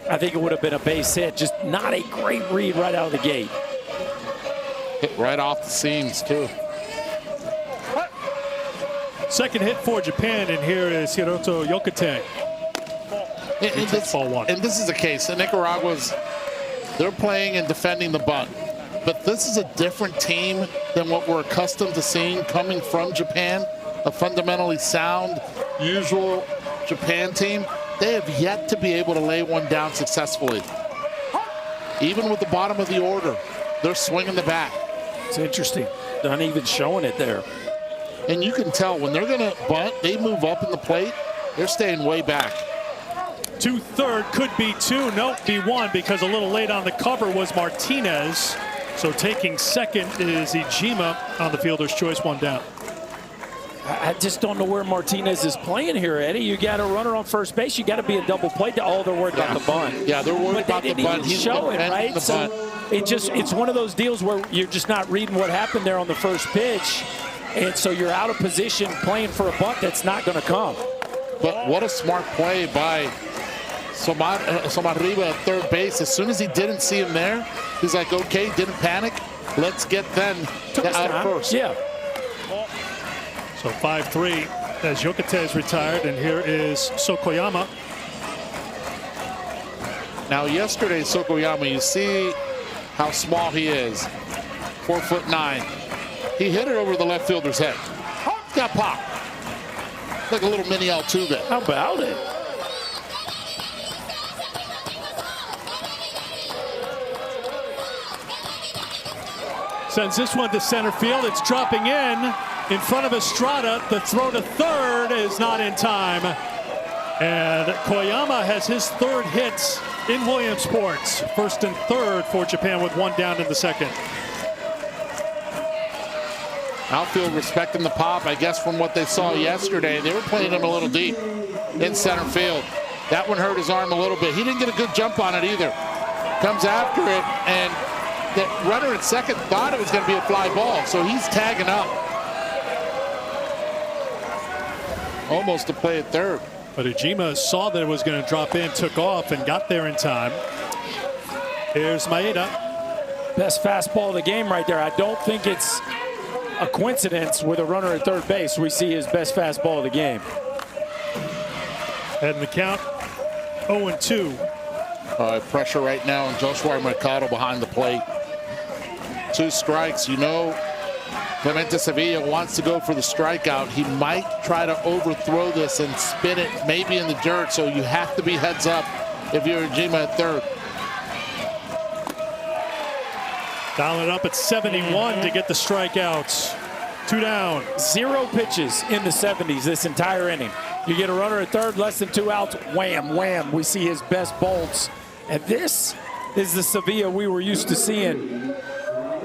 I think it would have been a base hit. Just not a great read right out of the gate. Hit right off the seams, too. Second hit for Japan, and here is Hiroto Yokota. And this is the case. The Nicaragua's, they're playing and defending the bunt. But this is a different team than what we're accustomed to seeing coming from Japan. A fundamentally sound, usual Japan team. They have yet to be able to lay one down successfully. Even with the bottom of the order, they're swinging the bat. It's interesting. Not even showing it there. And you can tell when they're going to bunt, they move up in the plate. They're staying way back. 2-3 could be 2. Nope, be 1 because a little late on the cover was Martinez. So taking second is Ejima on the fielder's choice, 1 down. I just don't know where Martinez is playing here, Eddie. You got a runner on first base. You got to be a double play. They're worried about the bunt. Yeah, they're worried about the bunt. He's showing, right? So it's one of those deals where you're just not reading what happened there on the first pitch. And so you're out of position playing for a bunt that's not going to come. But what a smart play by Somarriba at third base. As soon as he didn't see him there, he's like, okay, didn't panic. Let's get then out first. Yeah. So 5-3 as Yokota is retired, and here is Sokoyama. Now yesterday, Sokoyama, you see how small he is. 4'9". He hit it over the left fielder's head. Got popped. Like a little mini Altuve. How about it? Sends this one to center field. It's dropping in front of Estrada. The throw to third is not in time. And Koyama has his third hit in Williamsport. First and third for Japan with 1 down in the second. Outfield respecting the pop, I guess, from what they saw yesterday. They were playing him a little deep in center field. That one hurt his arm a little bit. He didn't get a good jump on it either. Comes after it, and the runner at second thought it was going to be a fly ball, so he's tagging up. Almost to play at third. But Ejima saw that it was going to drop in, took off, and got there in time. Here's Maeda. Best fastball of the game right there. I don't think it's a coincidence with a runner at third base. We see his best fastball of the game. And the count 0-2. Pressure right now on Joshua Mercado behind the plate. 2 strikes. You know, Clemente Sevilla wants to go for the strikeout. He might try to overthrow this and spin it maybe in the dirt, so you have to be heads up if you're Ejima at third. Dial it up at 71 to get the strikeouts. 2 down. 0 pitches in the 70s this entire inning. You get a runner at third, less than 2 outs, wham, wham. We see his best bolts. And this is the Sevilla we were used to seeing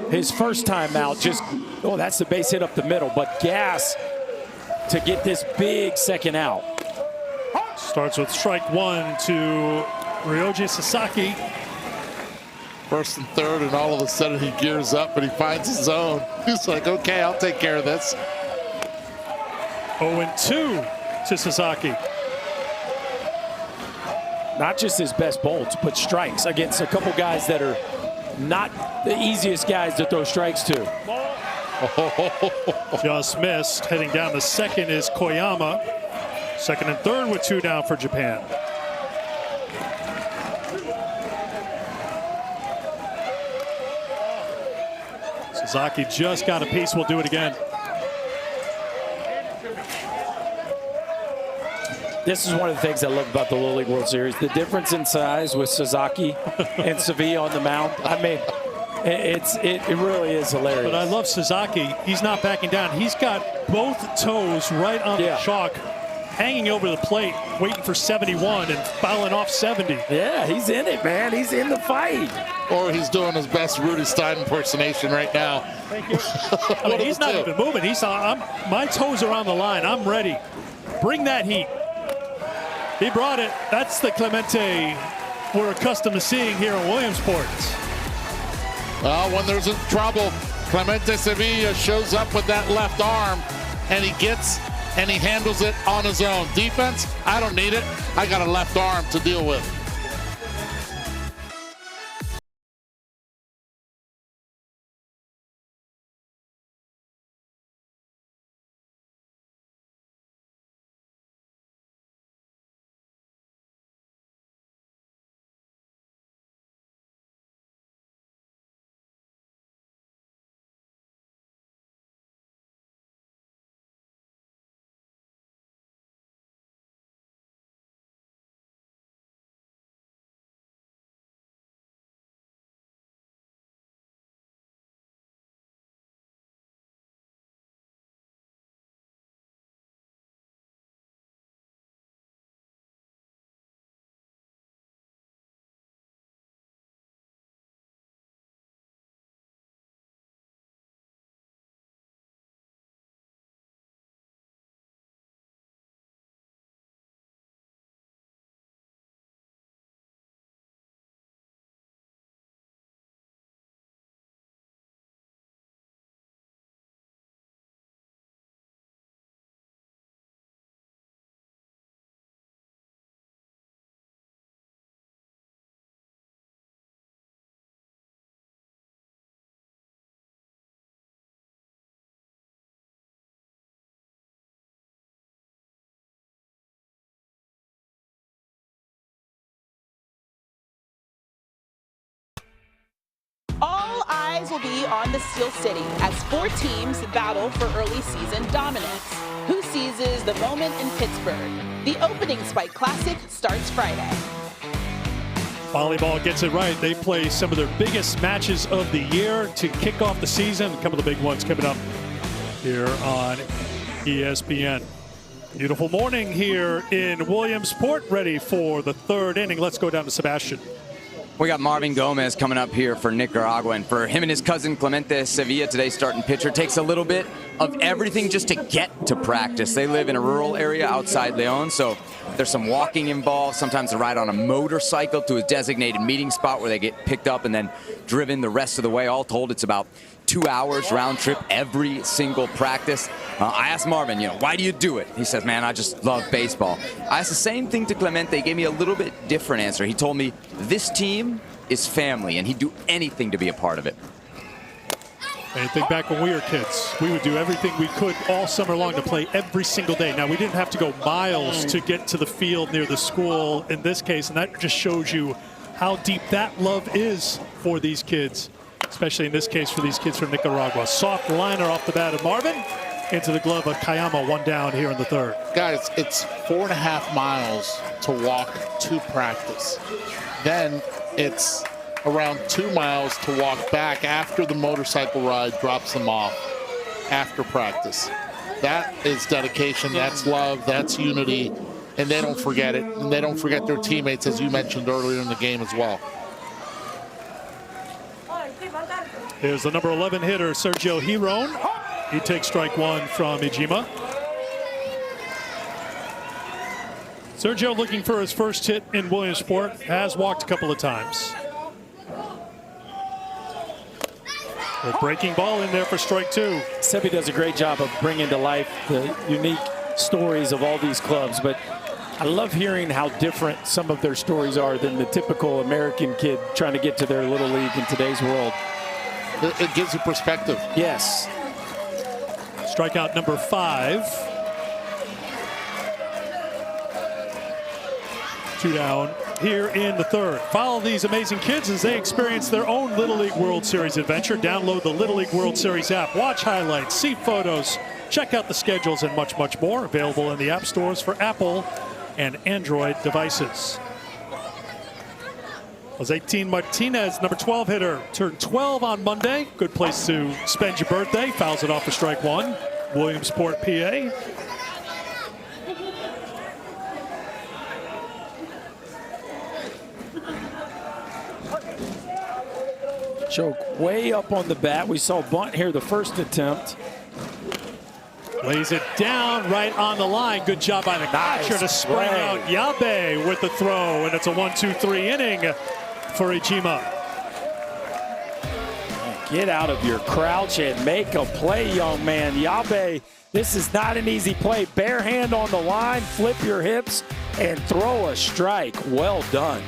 his first time out. Just, oh, that's the base hit up the middle. But gas to get this big second out. Starts with strike 1 to Ryoji Sasaki. First and third, and all of a sudden he gears up and he finds his zone. He's like, okay, I'll take care of this. 0-2 to Sasaki. Not just his best bolts, but strikes against a couple guys that are not the easiest guys to throw strikes to. Just missed. Heading down the second is Koyama. Second and third with 2 down for Japan. Sasaki just got a piece. We'll do it again. This is one of the things I love about the Little League World Series. The difference in size with Sasaki and Sevilla on the mound. I mean, it really is hilarious. But I love Sasaki. He's not backing down. He's got both toes right on the chalk, hanging over the plate, waiting for 71 and fouling off 70. Yeah, he's in it, man. He's in the fight. Or he's doing his best Rudy Stein impersonation right now. Thank you. I mean, he's not even moving. He's my toes are on the line. I'm ready. Bring that heat. He brought it. That's the Clemente we're accustomed to seeing here in Williamsport. Well, when there's trouble, Clemente Sevilla shows up with that left arm, and he handles it on his own. Defense, I don't need it. I got a left arm to deal with. All eyes will be on the Steel City as 4 teams battle for early season dominance. Who seizes the moment in Pittsburgh? The opening Spike Classic starts Friday. Volleyball gets it right. They play some of their biggest matches of the year to kick off the season. A couple of the big ones coming up here on ESPN. Beautiful morning here in Williamsport, ready for the 3rd inning. Let's go down to Sebastian. We got Marvin Gomez coming up here for Nicaragua, and for him and his cousin Clemente Sevilla, today starting pitcher. Takes a little bit of everything just to get to practice. They live in a rural area outside Leon, so there's some walking involved. Sometimes they ride on a motorcycle to a designated meeting spot where they get picked up and then driven the rest of the way. All told, it's about 2 hours round trip every single practice. I asked Marvin, why do you do it? He says, man, I just love baseball. I asked the same thing to Clemente. He gave me a little bit different answer. He told me this team is family, and he'd do anything to be a part of it. And think back when we were kids, we would do everything we could all summer long to play every single day. Now, we didn't have to go miles to get to the field near the school in this case, and that just shows you how deep that love is for these kids, especially in this case for these kids from Nicaragua. Soft liner off the bat of Marvin into the glove of Kayama, 1 down here in the 3rd. Guys, it's 4.5 miles to walk to practice. Then it's around 2 miles to walk back after the motorcycle ride drops them off after practice. That is dedication, that's love, that's unity, and they don't forget it. And they don't forget their teammates, as you mentioned earlier in the game as well. Here's the number 11 hitter, Sergio Giron. He takes strike 1 from Ijima. Sergio looking for his first hit in Williamsport, has walked a couple of times. A breaking ball in there for strike 2. Sebi does a great job of bringing to life the unique stories of all these clubs, but I love hearing how different some of their stories are than the typical American kid trying to get to their little league in today's world. It gives you perspective. Yes. Strikeout number 5. 2 down here in the third. Follow these amazing kids as they experience their own Little League World Series adventure. Download the Little League World Series app. Watch highlights, see photos, check out the schedules, and much, much more. Available in the app stores for Apple and Android devices. Jose Martinez, number 12 hitter, turned 12 on Monday. Good place to spend your birthday. Fouls it off for strike 1. Williamsport, PA. Choke way up on the bat. We saw bunt here the first attempt. Lays it down right on the line. Good job by the catcher to spring out Yabe with the throw, and it's a 1-2-3 inning for Ijima. Get out of your crouch and make a play, young man. Yabe, this is not an easy play. Bare hand on the line, flip your hips, and throw a strike. Well done.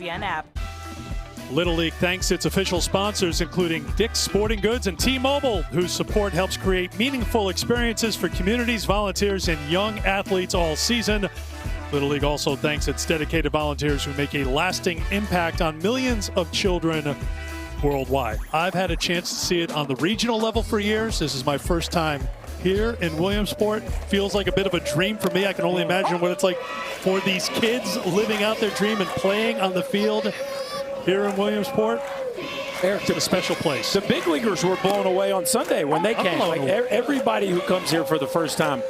ESPN app. Little League thanks its official sponsors, including Dick's Sporting Goods and T-Mobile, whose support helps create meaningful experiences for communities, volunteers, and young athletes all season. Little League also thanks its dedicated volunteers who make a lasting impact on millions of children worldwide. I've had a chance to see it on the regional level for years. This is my first time here in Williamsport. Feels like a bit of a dream for me. I can only imagine what it's like for these kids living out their dream and playing on the field here in Williamsport. Eric, to a special place. The big leaguers were blown away on Sunday when they came. Like everybody who comes here for the first time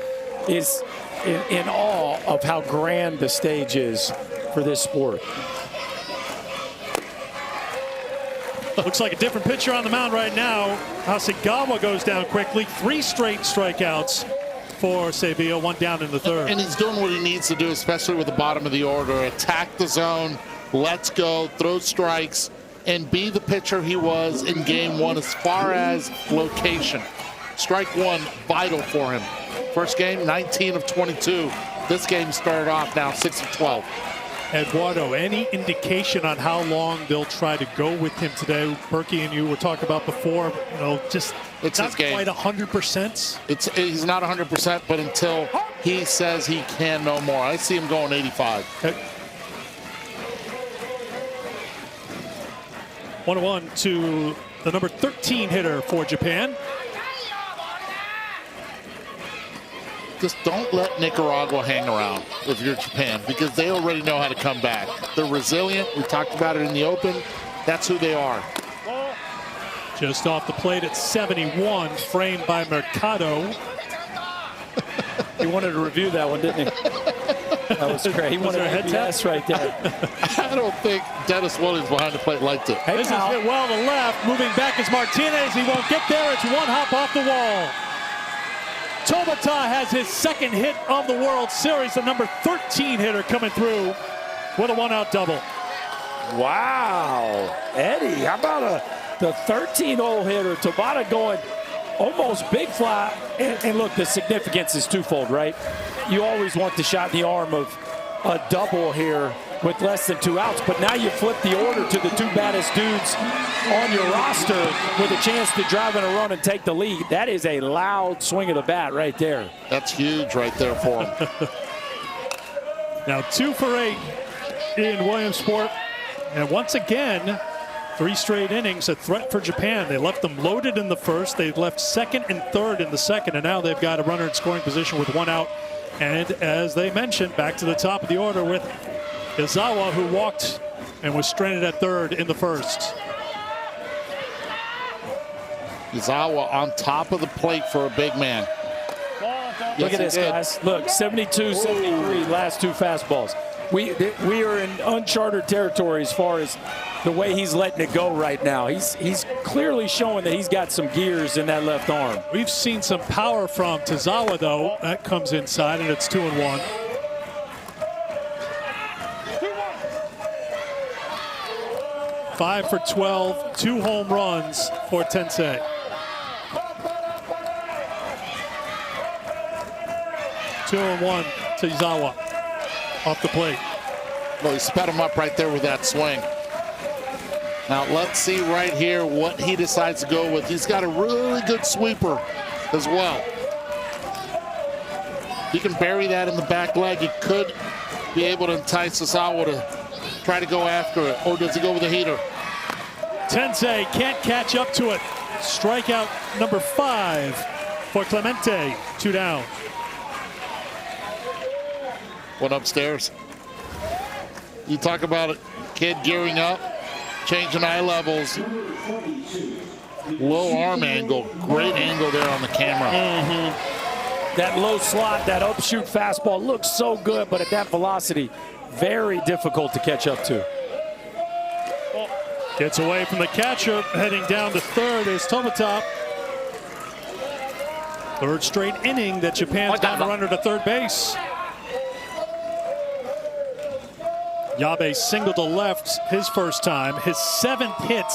is in awe of how grand the stage is for this sport. Looks like a different pitcher on the mound right now. Hasegawa goes down quickly. 3 straight strikeouts for Sevilla, 1 down in the third. And he's doing what he needs to do, especially with the bottom of the order. Attack the zone, let's go, throw strikes, and be the pitcher he was in game 1 as far as location. Strike 1, vital for him. First game, 19 of 22. This game started off now 6 of 12. Eduardo, any indication on how long they'll try to go with him today? Berkey and you were talking about before, just it's not quite 100%. He's not 100%, but until he says he can no more. I see him going 85. 1-1 to the number 13 hitter for Japan. just don't let Nicaragua hang around if you're Japan, because they already know how to come back. They're resilient. We talked about it in the Open. That's who they are. Just off the plate at 71, framed by Mercado. He wanted to review that one, didn't he? That was great. He wanted a head test right there. I don't think Dennis Williams behind the plate liked it. This is hit well to left. Moving back is Martinez. He won't get there. It's one hop off the wall. Tomata has his second hit of the World Series. The number 13 hitter coming through with a one-out double. Wow. Eddie, how about the 13-hole hitter? Tomata going almost big fly. And look, the significance is twofold, right? You always want the shot in the arm of a double here with less than 2 outs, but now you flip the order to the 2 baddest dudes on your roster with a chance to drive in a run and take the lead. That is a loud swing of the bat right there. That's huge right there for him. Now 2 for 8 in Williamsport, and once again, 3 straight innings, a threat for Japan. They left them loaded in the first. They left second and third in the second, and now they've got a runner in scoring position with 1 out. And as they mentioned, back to the top of the order with Izawa, who walked and was stranded at third in the first. Izawa on top of the plate for a big man. Look at this, guys. Look, 72, 73, last 2 fastballs. We are in uncharted territory as far as the way he's letting it go right now. He's clearly showing that he's got some gears in that left arm. We've seen some power from Tazawa, though. That comes inside, and it's 2-1. Five for 12, 2 home runs for Tensei. Two and 1 to Izawa off the plate. Well, he sped him up right there with that swing. Now let's see right here what he decides to go with. He's got a really good sweeper as well. He can bury that in the back leg. He could be able to entice Izawa to try to go after it, or does he go with a heater? Tensei can't catch up to it. Strikeout number 5 for Clemente. 2 down. Went upstairs. You talk about a kid gearing up, changing eye levels. Low arm angle, great angle there on the camera. That low slot, that upshoot fastball looks so good, but at that velocity, very difficult to catch up to. Gets away from the catcher, heading down to third is Tomata. Third straight inning that Japan's down a runner to third base. Yabe singled to left his first time, his 7th hit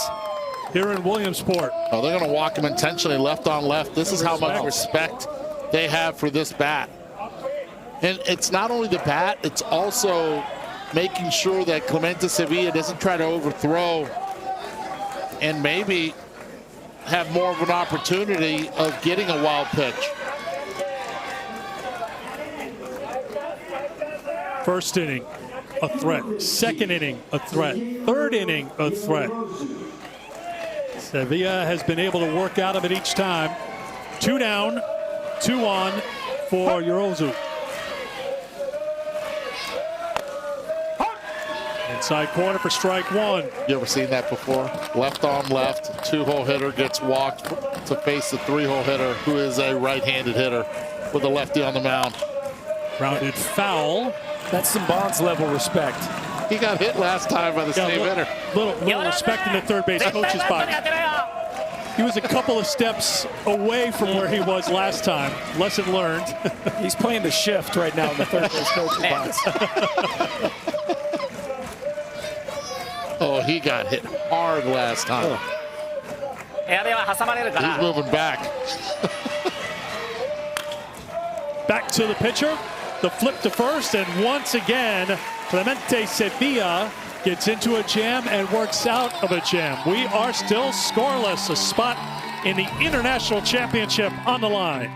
here in Williamsport. Oh, they're going to walk him intentionally left on left. This is how much respect they have for this bat. And it's not only the bat, it's also making sure that Clemente Sevilla doesn't try to overthrow and maybe have more of an opportunity of getting a wild pitch. First inning, a threat. Second inning, a threat. Third inning, a threat. Sevilla has been able to work out of it each time. 2 down, 2 on for Yorozu. Inside corner for strike 1. You ever seen that before? Left arm left, 2-hole hitter gets walked to face the 3-hole hitter, who is a right-handed hitter with a lefty on the mound. Grounded foul. That's some Bonds level respect. He got hit last time by the same hitter. Little respect in the third base coach's box. He was a couple of steps away from where he was last time. Lesson learned. He's playing the shift right now in the third base coach's box. Oh, he got hit hard last time. He's moving back. Back to the pitcher. The flip to first, and once again, Clemente Sevilla gets into a jam and works out of a jam. We are still scoreless, a spot in the International Championship on the line.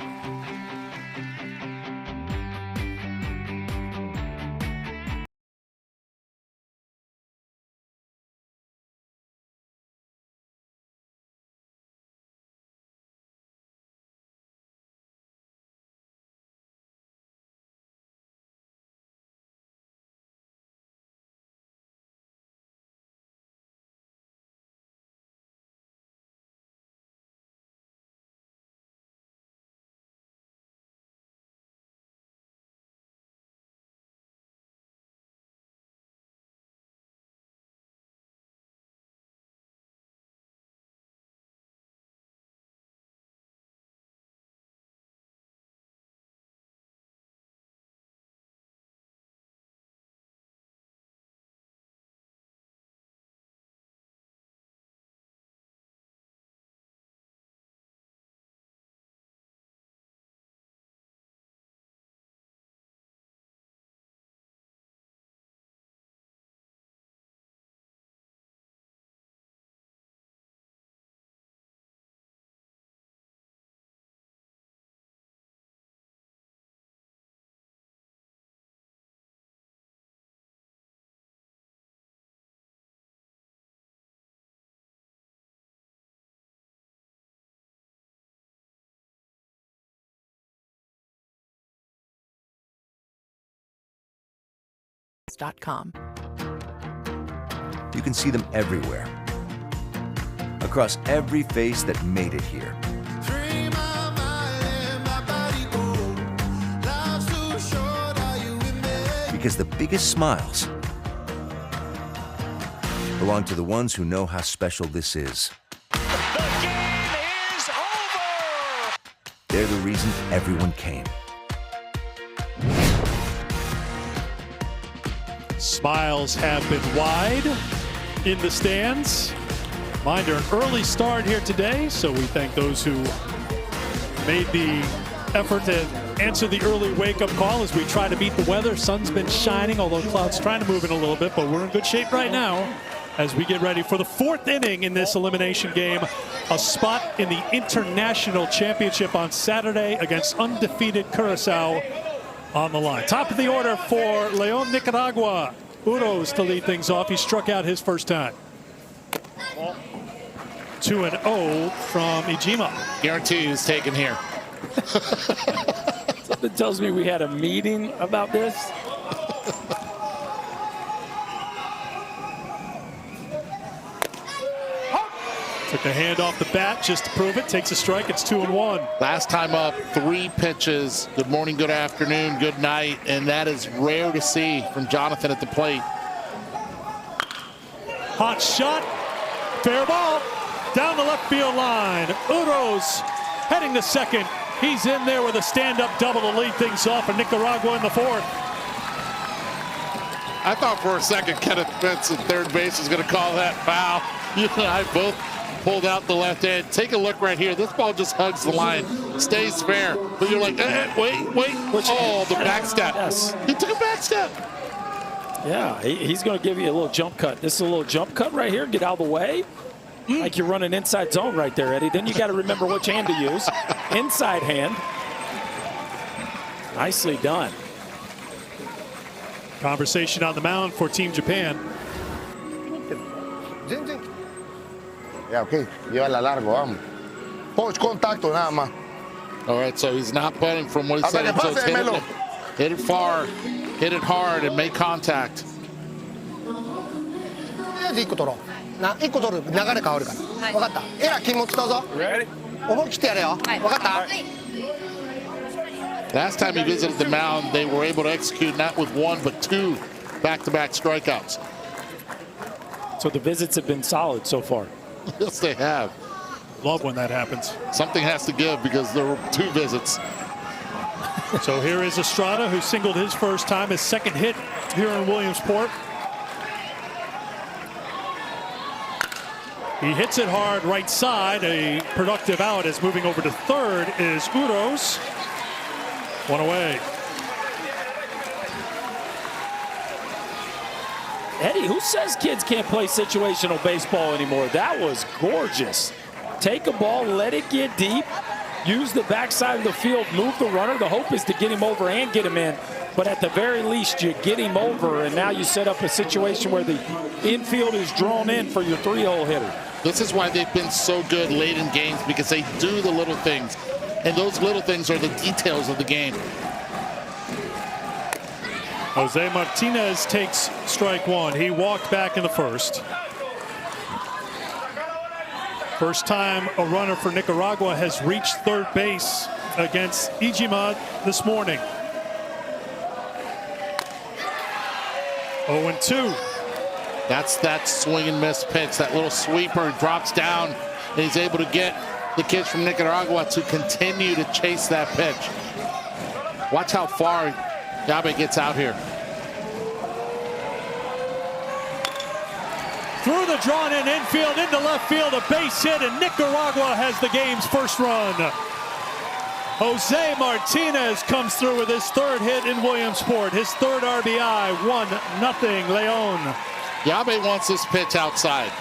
Stamps.com. You can see them everywhere, across every face that made it here. Because the biggest smiles belong to the ones who know how special this is. The game is over! They're the reason everyone came. Smiles have been wide in the stands. Reminder, an early start here today, so we thank those who made the effort to answer the early wake-up call as we try to beat the weather. Sun's been shining, although clouds trying to move in a little bit, but we're in good shape right now as we get ready for the 4th inning in this elimination game. A spot in the International Championship on Saturday against undefeated Curacao on the line. Top of the order for León Nicaragua. Uros to lead things off. He struck out his first time. 2-0 from Ijima. Guarantee he's taken here. Something tells me we had a meeting about this. Took the hand off the bat just to prove it. Takes a strike. It's 2-1. Last time up, 3 pitches. Good morning, good afternoon, good night. And that is rare to see from Jonathan at the plate. Hot shot. Fair ball. Down the left field line. Uros heading to second. He's in there with a stand-up double to lead things off for Nicaragua in the 4th. I thought for a second Kenneth Vince at third base was going to call that foul. You and I both pulled out the left end. Take a look right here. This ball just hugs the line, stays fair. But you're like, wait. Oh, the back step. Yes. He took a back step. Yeah, he's going to give you a little jump cut. This is a little jump cut right here. Get out of the way. Like you're running inside zone right there, Eddie. Then you got to remember which hand to use. Inside hand. Nicely done. Conversation on the mound for Team Japan. Yeah, okay. Llévala largo, vamos. Coach, contacto nada más. All right, so he's not putting from what he said. So hit it far, hit it hard, and make contact. 1個取ろう。1個取る流れ変わるから。分かった。エラー気持ちどうぞ。思い切ってやれよ。分かった。Last time he visited the mound, they were able to execute not with 1 but 2 back-to-back strikeouts. So the visits have been solid so far. Yes, they have. Love when that happens. Something has to give because there were 2 visits. So here is Estrada, who singled his first time, his second hit here in Williamsport. He hits it hard right side. A productive out as moving over to third is Uros. 1 away. Eddie, who says kids can't play situational baseball anymore? That was gorgeous. Take a ball, let it get deep, use the backside of the field, move the runner. The hope is to get him over and get him in. But at the very least, you get him over, and now you set up a situation where the infield is drawn in for your 3-hole hitter. This is why they've been so good late in games, because they do the little things. And those little things are the details of the game. Jose Martinez takes strike 1. He walked back in the first. First time a runner for Nicaragua has reached third base against Ijima this morning. 0-2. That's that swing and miss pitch, that little sweeper drops down, and he's able to get the kids from Nicaragua to continue to chase that pitch. Watch how far Yabe gets out here. Through the drawn-in infield, into left field, a base hit, and Nicaragua has the game's first run. Jose Martinez comes through with his third hit in Williamsport, his third RBI, 1-0 León. Yabe wants this pitch outside.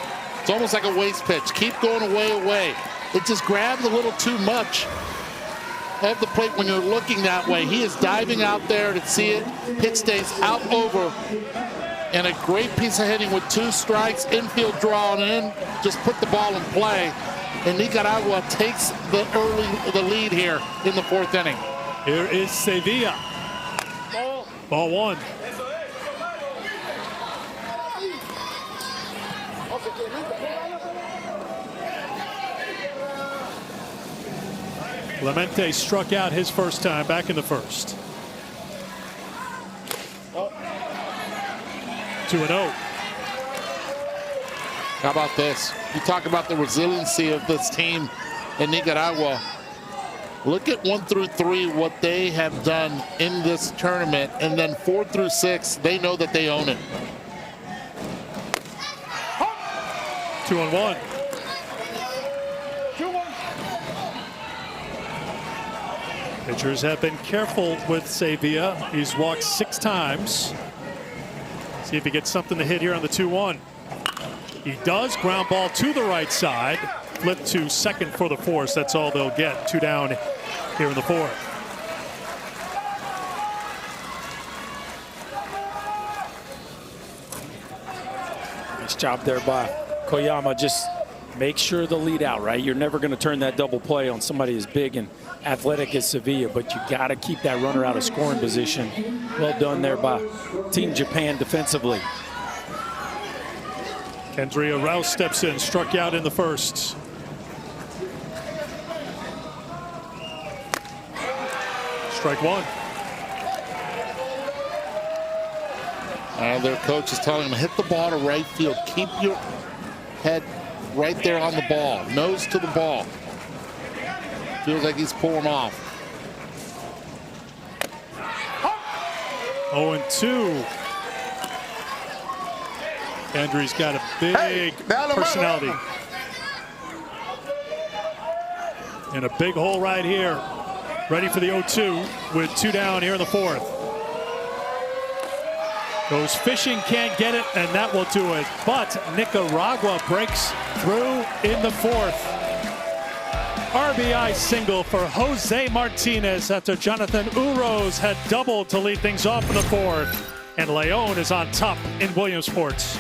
It's almost like a waste pitch. Keep going away. It just grabs a little too much of the plate when you're looking that way. He is diving out there to see it. Pitch stays out over. And a great piece of hitting with 2 strikes, infield drawn in, just put the ball in play. And Nicaragua takes the lead here in the 4th inning. Here is Sevilla. Ball 1. Clemente struck out his first time back in the first. 2-0. How about this? You talk about the resiliency of this team in Nicaragua. Look at 1 through 3, what they have done in this tournament, and then 4 through 6, they know that they own it. 2-1. Pitchers have been careful with Sevilla. He's walked 6 times. See if he gets something to hit here on the 2-1. He does. Ground ball to the right side. Flip to second for the force. That's all they'll get. 2 down here in the 4th. Nice job there by Koyama. Just make sure the lead out, right? You're never going to turn that double play on somebody as big and athletic as Sevilla, but you got to keep that runner out of scoring position. Well done there by Team Japan defensively. Kendria Rouse steps in, struck out in the first. Strike 1. Their coach is telling them, hit the ball to right field. Keep your head right there on the ball. Nose to the ball. Feels like he's pulling off. 0-2. Andrew's got a big personality. And a big hole right here. Ready for the 0-2 with 2 down here in the 4th. Goes fishing, can't get it, and that will do it. But Nicaragua breaks through in the 4th. RBI single for Jose Martinez after Jonathan Urroz had doubled to lead things off in the 4th. And Leon is on top in Williamsports.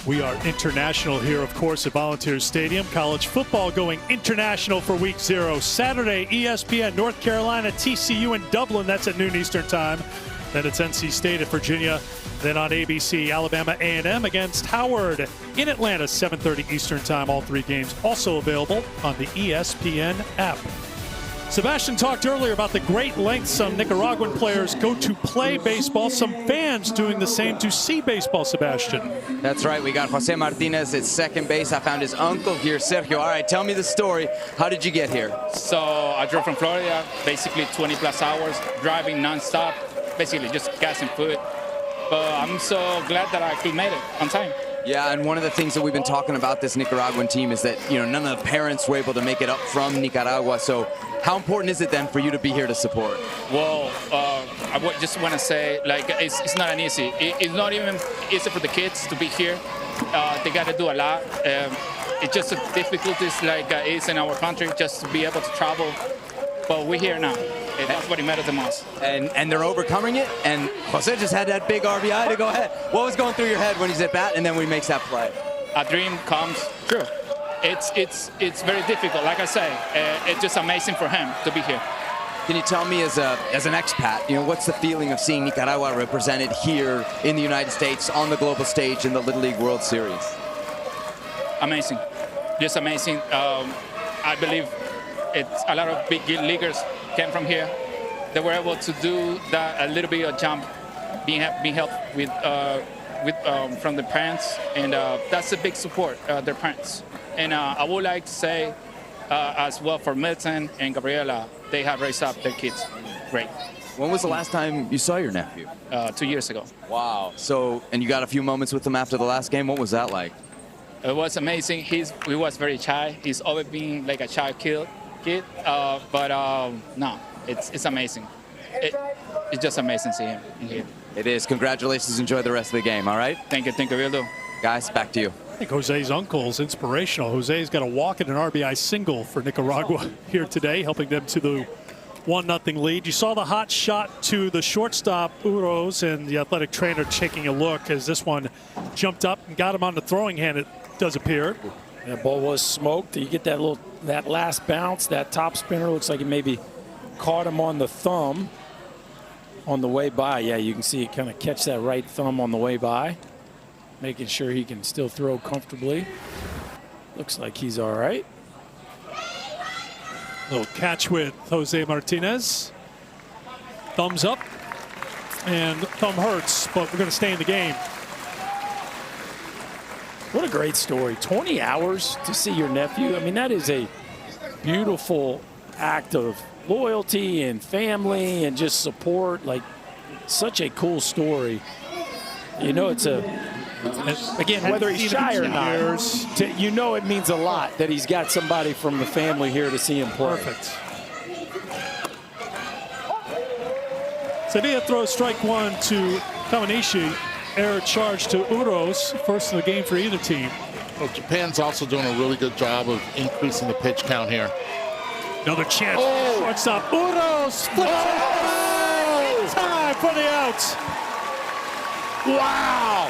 We are international here, of course, at Volunteers Stadium. College football going international for Week 0. Saturday, ESPN, North Carolina, TCU in Dublin. That's at noon Eastern time. Then it's NC State at Virginia. Then on ABC, Alabama A&M against Howard in Atlanta, 7:30 Eastern time. All 3 games also available on the ESPN app. Sebastian talked earlier about the great lengths some Nicaraguan players go to play baseball. Some fans doing the same to see baseball, Sebastian. That's right. We got Jose Martinez at second base. I found his uncle here, Sergio. All right, tell me the story. How did you get here? So I drove from Florida, basically 20+ hours, driving nonstop, basically just gas and food. But I'm so glad that I actually made it on time. Yeah, and one of the things that we've been talking about this Nicaraguan team is that, you know, none of the parents were able to make it up from Nicaragua. So how important is it then for you to be here to support? Well, I just want to say, like, it's not an easy. It's not even easy for the kids to be here. They got to do a lot. It's just the difficulties like is in our country just to be able to travel. But we're here now. And that's what matters the most. And they're overcoming it. And Jose just had that big RBI to go ahead. What was going through your head when he's at bat and then when he makes that play? A dream comes true. it's very difficult. Like I say, it's just amazing for him to be here. Can you tell me, as an expat, what's the feeling of seeing Nicaragua represented here in the United States on the global stage in the Little League World Series? Amazing, just amazing. I believe it's a lot of big leaguers came from here. They were able to do that a little bit of jump, being helped with from the parents, and that's a big support, their parents. And I would like to say as well for Milton and Gabriela, they have raised up their kids great. When was the last time you saw your nephew? 2 years ago. Wow. So, and you got a few moments with him after the last game. What was that like? It was amazing. He was very shy. He's always been like a shy kid. But no, it's amazing. It's just amazing to see him in here. It is. Congratulations. Enjoy the rest of the game, all right? Thank you, will do. Guys, back to you. I think Jose's uncle is inspirational. Jose's got a walk and an RBI single for Nicaragua here today, helping them to the 1-0 lead. You saw the hot shot to the shortstop, Uros, and the athletic trainer taking a look as this one jumped up and got him on the throwing hand, it does appear. That ball was smoked. You get that last bounce, that top spinner looks like it maybe caught him on the thumb on the way by. Yeah, you can see it kind of catch that right thumb on the way by, making sure he can still throw comfortably. Looks like he's all right. Little catch with Jose Martinez. Thumbs up, and thumb hurts, but we're going to stay in the game. What a great story. 20 hours to see your nephew. I mean, that is a beautiful act of loyalty and family and just support. Like, such a cool story. It's again, whether he's shy or not, it means a lot that he's got somebody from the family here to see him play. Perfect. Sevilla throws strike one to Kamanishi. Error charge to Uros, first in the game for either team. Well, Japan's also doing a really good job of increasing the pitch count here. Another chance. Oh. Shortstop Uros flips it. Time for the out. Wow.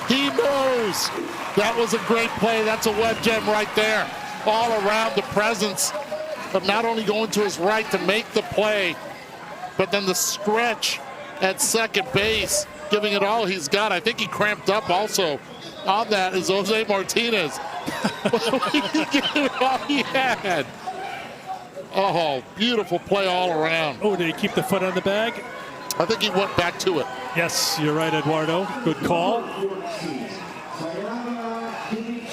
He knows. That was a great play. That's a web gem right there. All around the presence of not only going to his right to make the play, but then the stretch at second base, giving it all he's got. I think he cramped up also on that is Jose Martinez. He gave it all he had. Oh, beautiful play all around. Oh, did he keep the foot on the bag? I think he went back to it. Yes, you're right, Eduardo. Good call.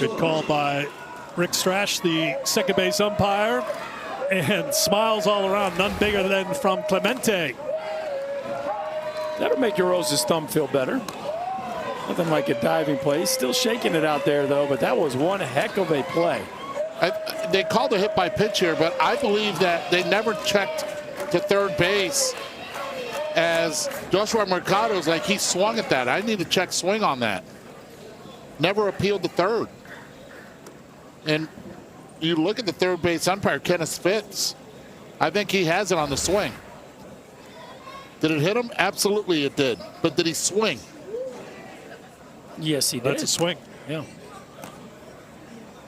Good call by Rick Strash, the second base umpire. And smiles all around, none bigger than from Clemente. That'll make Uros' thumb feel better. Nothing like a diving play. He's still shaking it out there, though, but that was one heck of a play. They called a hit by pitch here, but I believe that they never checked to third base as Joshua Mercado's like he swung at that. I need to check swing on that. Never appealed to third. And you look at the third base umpire, Kenneth Fitz. I think he has it on the swing. Did it hit him? Absolutely it did. But did he swing? Yes, he did. That's a swing. Yeah.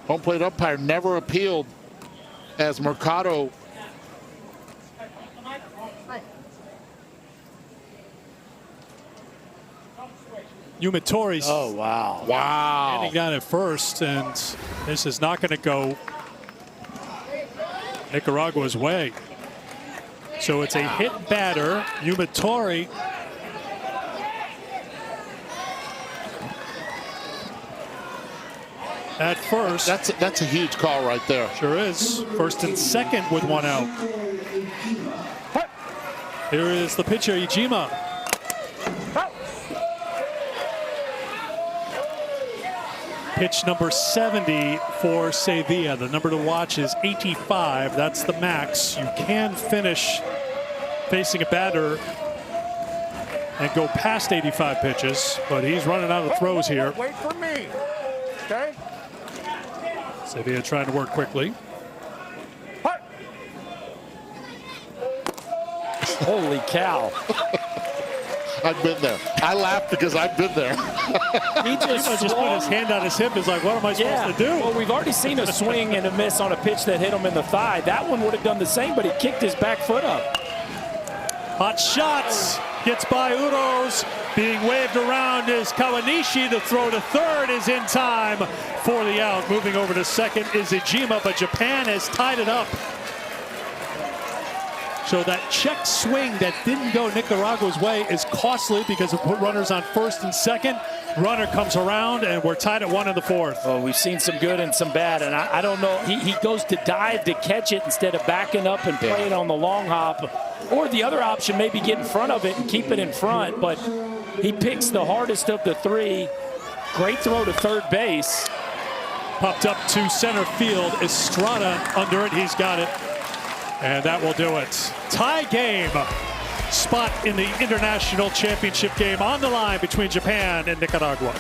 Home plate umpire never appealed as Mercado. Yumitori's. Oh, wow. Wow. Standing down at first, and this is not going to go Nicaragua's way. So it's a hit batter. Yumitori. At first. That's a huge call right there. Sure is. First and second with one out. Here is the pitcher, Ijima. Pitch number 70 for Sevilla. The number to watch is 85. That's the max. You can finish facing a batter and go past 85 pitches, but he's running out of throws here. Wait for me, okay? Sevilla trying to work quickly. Holy cow. I've been there. I laughed because I've been there. He just put his hand on his hip. He's like, what am I supposed to do? Well, we've already seen a swing and a miss on a pitch that hit him in the thigh. That one would have done the same, but he kicked his back foot up. Hot shots. Gets by Uros. Being waved around is Kawanishi. The throw to third is in time for the out. Moving over to second is Ijima, but Japan has tied it up. So that check swing that didn't go Nicaragua's way is costly because it put runners on first and second. Runner comes around, and we're tied at 1 in the fourth. Well, we've seen some good and some bad, and I don't know. He goes to dive to catch it instead of backing up and play it on the long hop. Or the other option, maybe get in front of it and keep it in front, but he picks the hardest of the three. Great throw to third base. Popped up to center field. Estrada under it. He's got it. And that will do it. Tie game. Spot in the international championship game on the line between Japan and Nicaragua.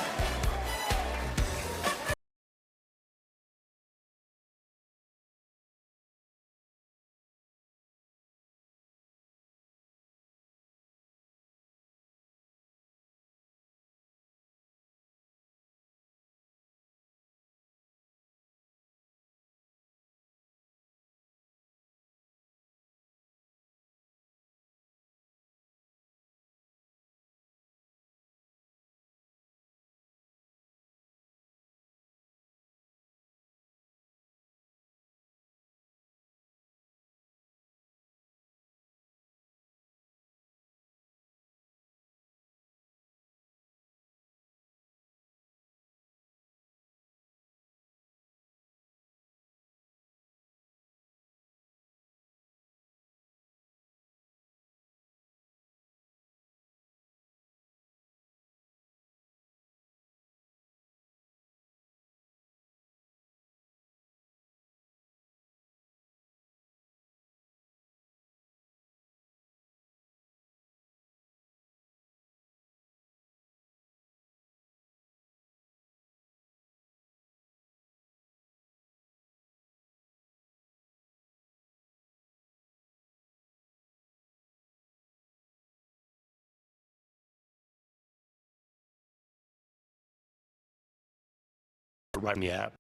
Right in the app.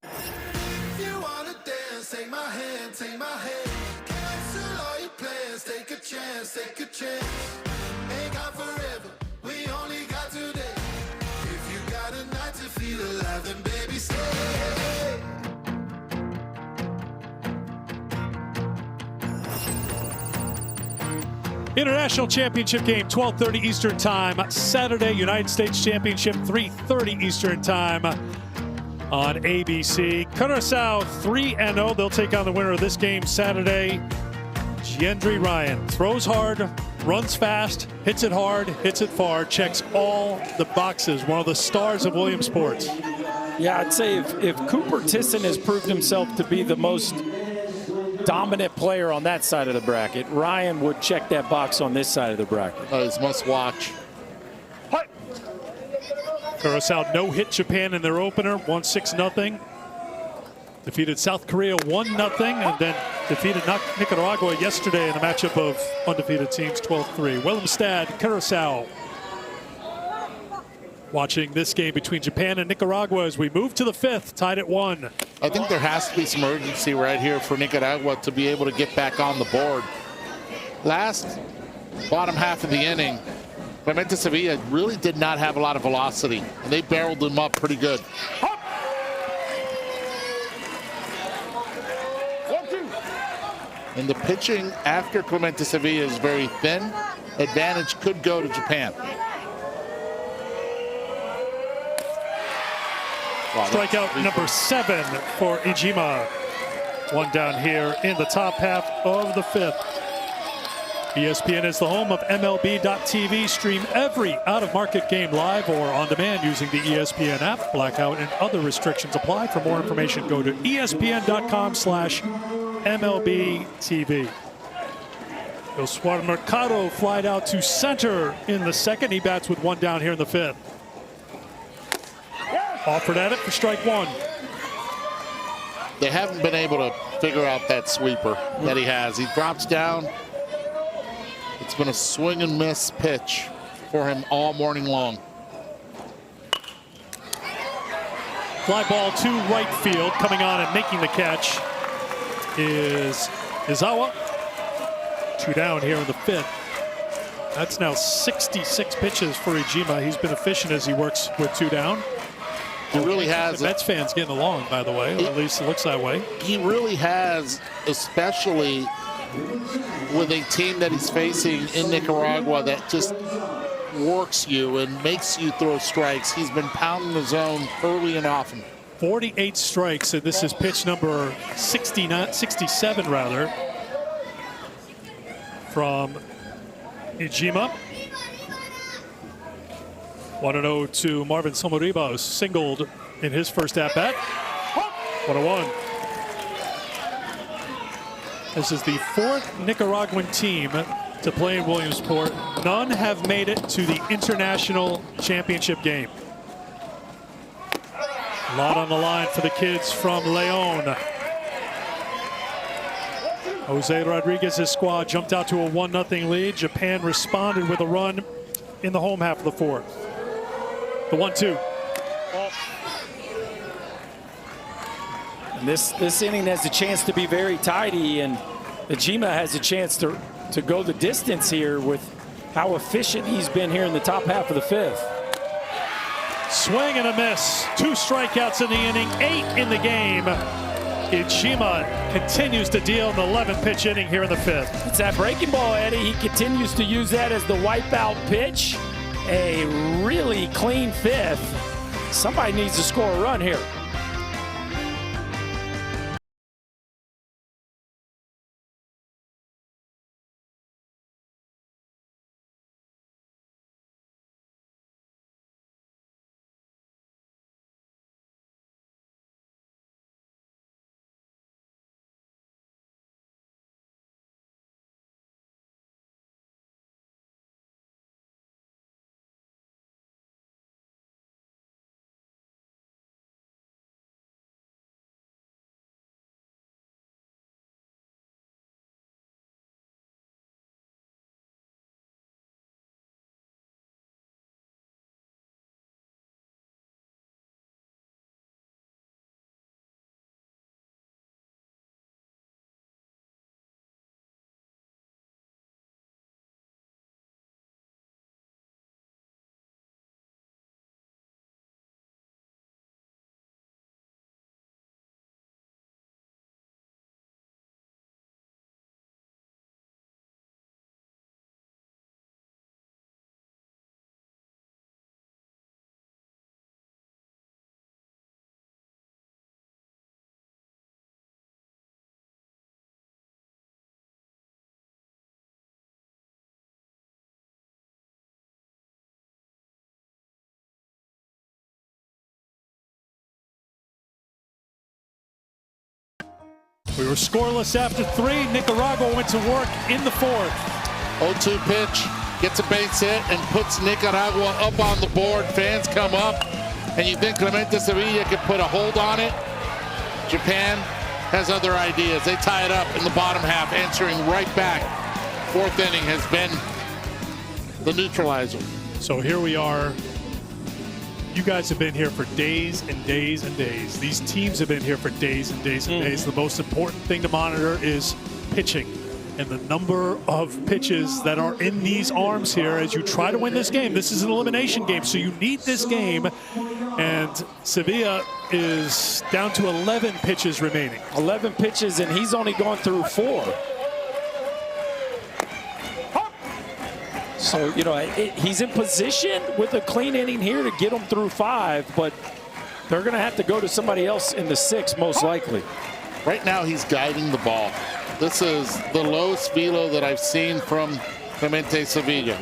You wanna dance, take my hand, take my hand. Cancel all your plans, take a chance, take a chance. Ain't got forever, we only got today. If you got a night to feel alive, then baby stay. International Championship game, 12:30 Eastern Time. Saturday, United States Championship, 3:30 Eastern Time on ABC. Curaçao 3-0. They'll take on the winner of this game Saturday. Gendry Ryan throws hard, runs fast, hits it hard, hits it far, checks all the boxes. One of the stars of Williamsports. Yeah, I'd say if Cooper Tisson has proved himself to be the most dominant player on that side of the bracket, Ryan would check that box on this side of the bracket. It's must watch. Curaçao no-hit Japan in their opener, won 6-0. Defeated South Korea 1-0, and then defeated Nicaragua yesterday in a matchup of undefeated teams, 12-3. Willemstad, Curaçao. Watching this game between Japan and Nicaragua as we move to the fifth, tied at 1. I think there has to be some urgency right here for Nicaragua to be able to get back on the board. Bottom half of the inning, Clemente Sevilla really did not have a lot of velocity, and they barreled them up pretty good. And the pitching after Clemente Sevilla is very thin. Advantage could go to Japan. Strikeout number 7 for Ijima. One down here in the top half of the fifth. ESPN is the home of MLB.TV. Stream every out-of-market game live or on demand using the ESPN app. Blackout and other restrictions apply. For more information, go to ESPN.com/MLB-TV. Josuar Mercado flied out to center in the second. He bats with one down here in the fifth. Offered at it for strike 1. They haven't been able to figure out that sweeper that he has. He drops down. It's been a swing and miss pitch. for him all morning long. Fly ball to right field. Coming on and making the catch is Izawa. 2 down here in the 5th. That's now 66 pitches for Ijima. He's been efficient as he works with 2 down. He really has. The Mets fans getting along, by the way, or at least it looks that way. He really has, especially with a team that he's facing in Nicaragua that just works you and makes you throw strikes. He's been pounding the zone early and often. 48 strikes, and this is pitch number 67 rather, from Ijima. 1-0 to Marvin Somoribos, singled in his first at-bat. 1-1. This is the 4th Nicaraguan team to play in Williamsport. None have made it to the international championship game. A lot on the line for the kids from Leon. Jose Rodriguez's squad jumped out to a 1-0 lead. Japan responded with a run in the home half of the 4th. The 1-2. And this inning has a chance to be very tidy, and Ijima has a chance to go the distance here with how efficient he's been here in the top half of the 5th. Swing and a miss. 2 strikeouts in the inning, 8 in the game. Ijima continues to deal in the 11th pitch inning here in the 5th. It's that breaking ball, Eddie. He continues to use that as the wipeout pitch. A really clean 5th. Somebody needs to score a run here. We were scoreless after 3. Nicaragua went to work in the 4th. 0-2 pitch, gets a base hit and puts Nicaragua up on the board. Fans come up, and you think Clemente Sevilla could put a hold on it. Japan has other ideas. They tie it up in the bottom half, answering right back. 4th inning has been the neutralizer. So here we are. You guys have been here for days and days and days. These teams have been here for days and days and days. The most important thing to monitor is pitching and the number of pitches that are in these arms here as you try to win this game. This is an elimination game, so you need this game. And Sevilla is down to 11 pitches remaining. 11 pitches, and he's only gone through 4. So, you know, he's in position with a clean inning here to get him through 5, but they're going to have to go to somebody else in the 6th, most likely. Right now, he's guiding the ball. This is the lowest velo that I've seen from Clemente Sevilla.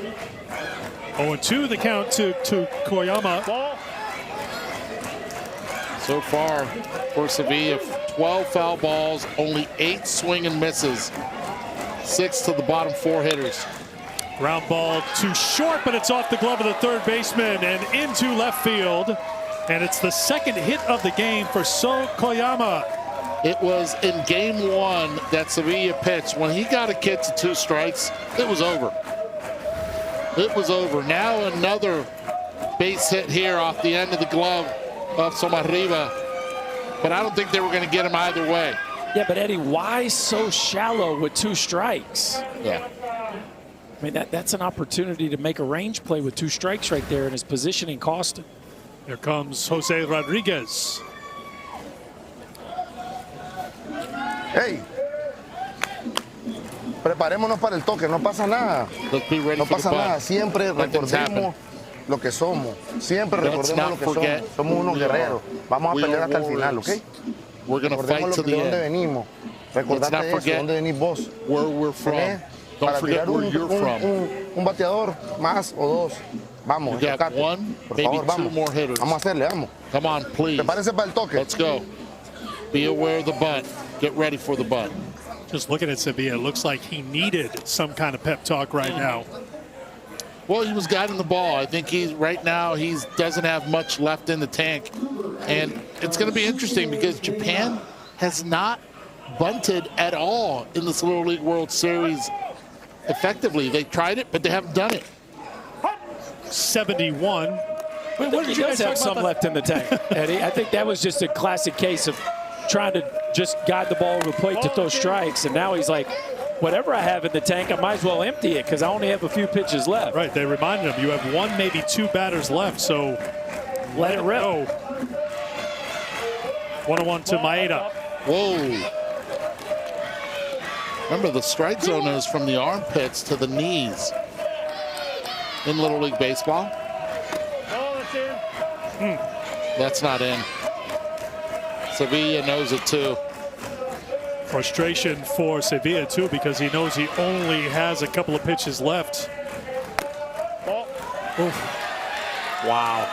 0-2 the count to Koyama. So far for Sevilla, 12 foul balls, only 8 swing and misses. 6 to the bottom 4 hitters. Ground ball too short, but it's off the glove of the 3rd baseman and into left field. And it's the 2nd hit of the game for So Koyama. It was in game 1 that Sevilla pitched. When he got a kid to 2 strikes, it was over. It was over. Now another base hit here off the end of the glove of Somarriba. But I don't think they were going to get him either way. Yeah, but Eddie, why so shallow with 2 strikes? Yeah. I mean, that's an opportunity to make a range play with 2 strikes right there, and his positioning cost him. Here comes Jose Rodriguez. Hey, preparémonos para el toque, no pasa nada. No pasa nada, siempre recordemos lo que somos. Siempre recordemos lo que somos. Somos unos guerreros. Vamos a pelear hasta el final, ¿ok? Recordemos de dónde venimos. Recordate de eso, de dónde venís vos. Where we're from. Para tirar un bateador más o 2. Vamos, tocate. Por favor, vamos. Vamos a hacerle, vamos. Come on, please. Prepárense para el toque. Let's go. Be aware of the bunt. Get ready for the bunt. Just looking at Sevilla, it looks like he needed some kind of pep talk right now. Well, he was guiding the ball. I think right now he doesn't have much left in the tank. And it's going to be interesting because Japan has not bunted at all in this Little League World Series effectively. They tried it, but they haven't done it. 71. What did you guys have some left in the tank, Eddie? I think that was just a classic case of trying to just guide the ball over the plate to throw strikes, and now he's like, whatever I have in the tank, I might as well empty it because I only have a few pitches left. Right, they reminded him you have 1, maybe 2 batters left, so let it rip. 1-1 to Maeda. Whoa. Remember, the strike zone is from the armpits to the knees in Little League Baseball. That's not in. Sevilla knows it too. Frustration for Sevilla too, because he knows he only has a couple of pitches left. Oof. Wow.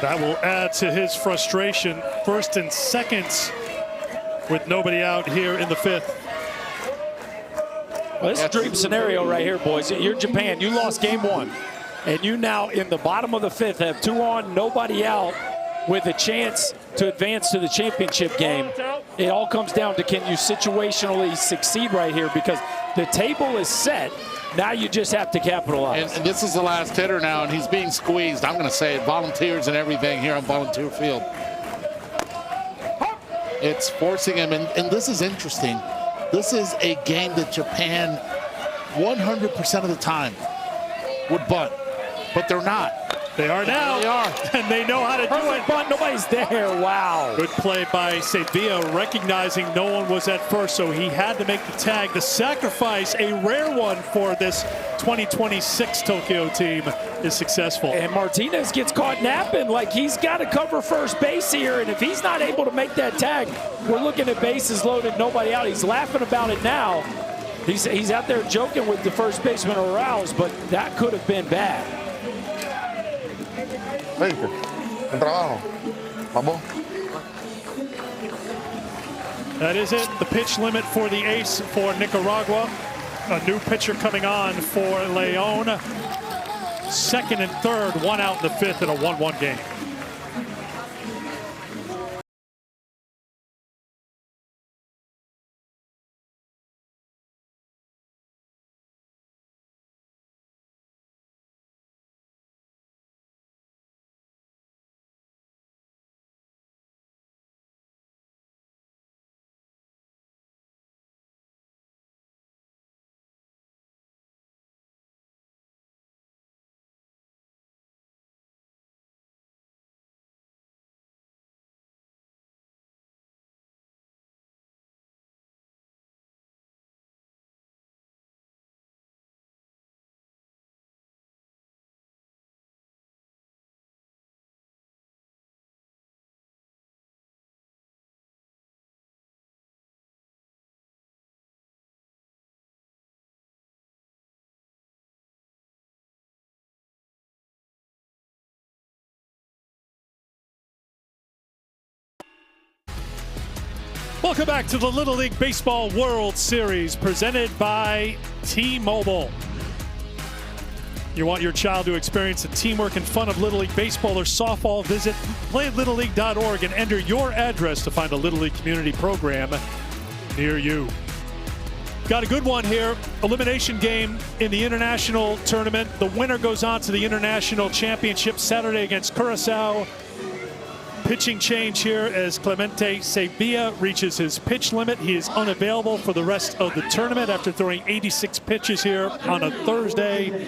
That will add to his frustration. 1st and 2nd with nobody out here in the 5th. Well, this is a dream scenario right here, boys. You're Japan. You lost game 1. And you now, in the bottom of the 5th, have 2 on, nobody out, with a chance to advance to the championship game. It all comes down to, can you situationally succeed right here? Because the table is set. Now you just have to capitalize. And this is the last hitter now, and he's being squeezed. I'm going to say it, volunteers and everything here on Volunteer Field. It's forcing him, and this is interesting. This is a game that Japan 100% of the time would bunt, but they're not. They are now. They are. And they know how to do it. Bunt, nobody's there. Wow. Good play by Sevilla, recognizing no one was at first, so he had to make the tag. The sacrifice, a rare one for this 2026 Tokyo team, is successful. And Martinez gets caught napping. Like, he's got to cover first base here, and if he's not able to make that tag, we're looking at bases loaded, nobody out. He's laughing about it now. He's out there joking with the first baseman aroused, but that could have been bad. Veinte. En trabajo. Vamos. That is it. The pitch limit for the ace for Nicaragua. A new pitcher coming on for Leon. 2nd and 3rd, 1 out in the 5th in a 1-1 game. Welcome back to the Little League Baseball World Series, presented by T-Mobile. You want your child to experience the teamwork and fun of Little League Baseball or softball? Visit playlittleleague.org and enter your address to find a Little League community program near you. Got a good one here. Elimination game in the international tournament. The winner goes on to the international championship Saturday against Curacao. Pitching change here as Clemente Sevilla reaches his pitch limit. He is unavailable for the rest of the tournament after throwing 86 pitches here on a Thursday.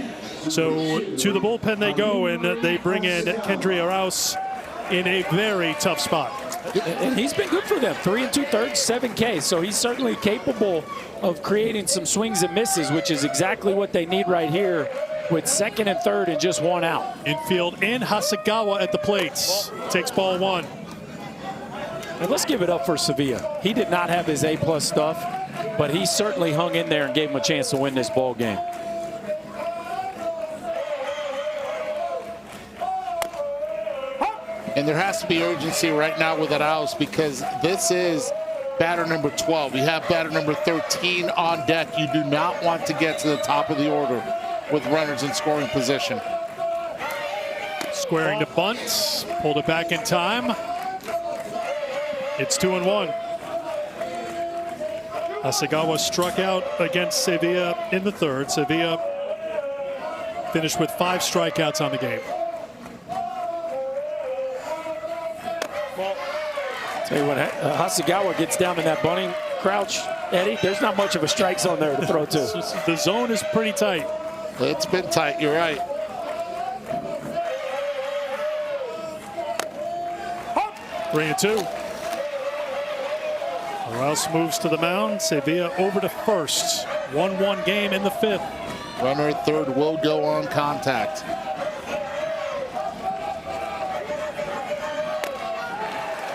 So to the bullpen they go, and they bring in Kendry Arauz in a very tough spot. And he's been good for them. 3 2/3, 7 Ks. So he's certainly capable of creating some swings and misses, which is exactly what they need right here with second and third and just one out. Infield in, Hasegawa at the plates. Takes ball 1. And let's give it up for Sevilla. He did not have his A+ stuff, but he certainly hung in there and gave him a chance to win this ball game. And there has to be urgency right now with Arauz because this is batter number 12. You have batter number 13 on deck. You do not want to get to the top of the order with runners in scoring position. Squaring to bunt, pulled it back in time. It's 2-1. Hasegawa struck out against Sevilla in the third. Sevilla finished with 5 strikeouts on the game. Tell you what, Hasegawa gets down in that bunting crouch, Eddie, there's not much of a strike zone there to throw to. The zone is pretty tight. It's been tight, you're right. Three and 2. Arauz moves to the mound. Sevilla over to first. 1-1 game in the 5th. Runner at third will go on contact.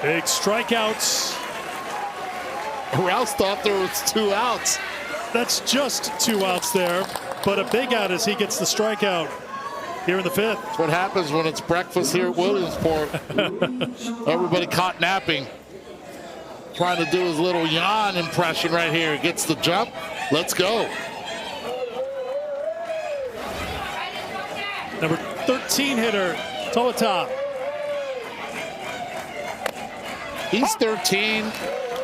Big strikeouts. Arauz thought there was 2 outs. That's just 2 outs there, but a big out as he gets the strikeout here in the 5th. That's what happens when it's breakfast here at Williamsport. Everybody caught napping. Trying to do his little yawn impression right here. Gets the jump. Let's go. Number 13 hitter, Tolota. He's 13,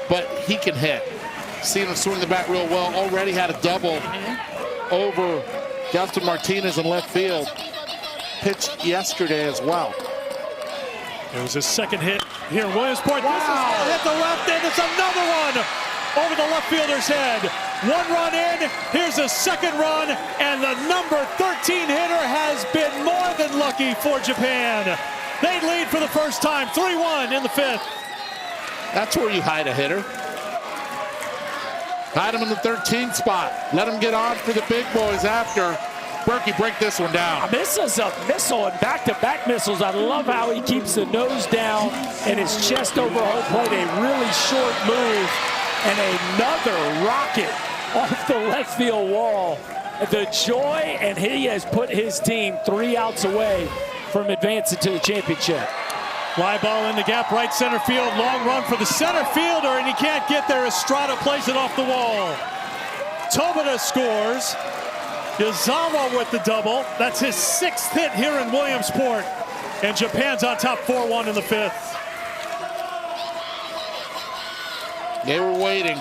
but he can hit. Seen him swing the bat real well. Already had a double over Justin Martinez in left field. Pitched yesterday as well. It was his second hit here in Williamsport. Wow. This is hit the left end. It's another one over the left fielder's head. 1 run in. Here's a second run, and the number 13 hitter has been more than lucky for Japan. They lead for the first time, 3-1 in the 5th. That's where you hide a hitter. Hide him in the 13th spot. Let him get on for the big boys after. Berkey, break this one down. This is a missile and back-to-back missiles. I love how he keeps the nose down and his chest over home plate. A really short move and another rocket off the left field wall. The joy, and he has put his team 3 outs away from advancing to the championship. Fly ball in the gap, right center field. Long run for the center fielder, and he can't get there. Estrada plays it off the wall. Tobita scores. Yazawa with the double. That's his 6th hit here in Williamsport. And Japan's on top 4-1 in the 5th. They were waiting.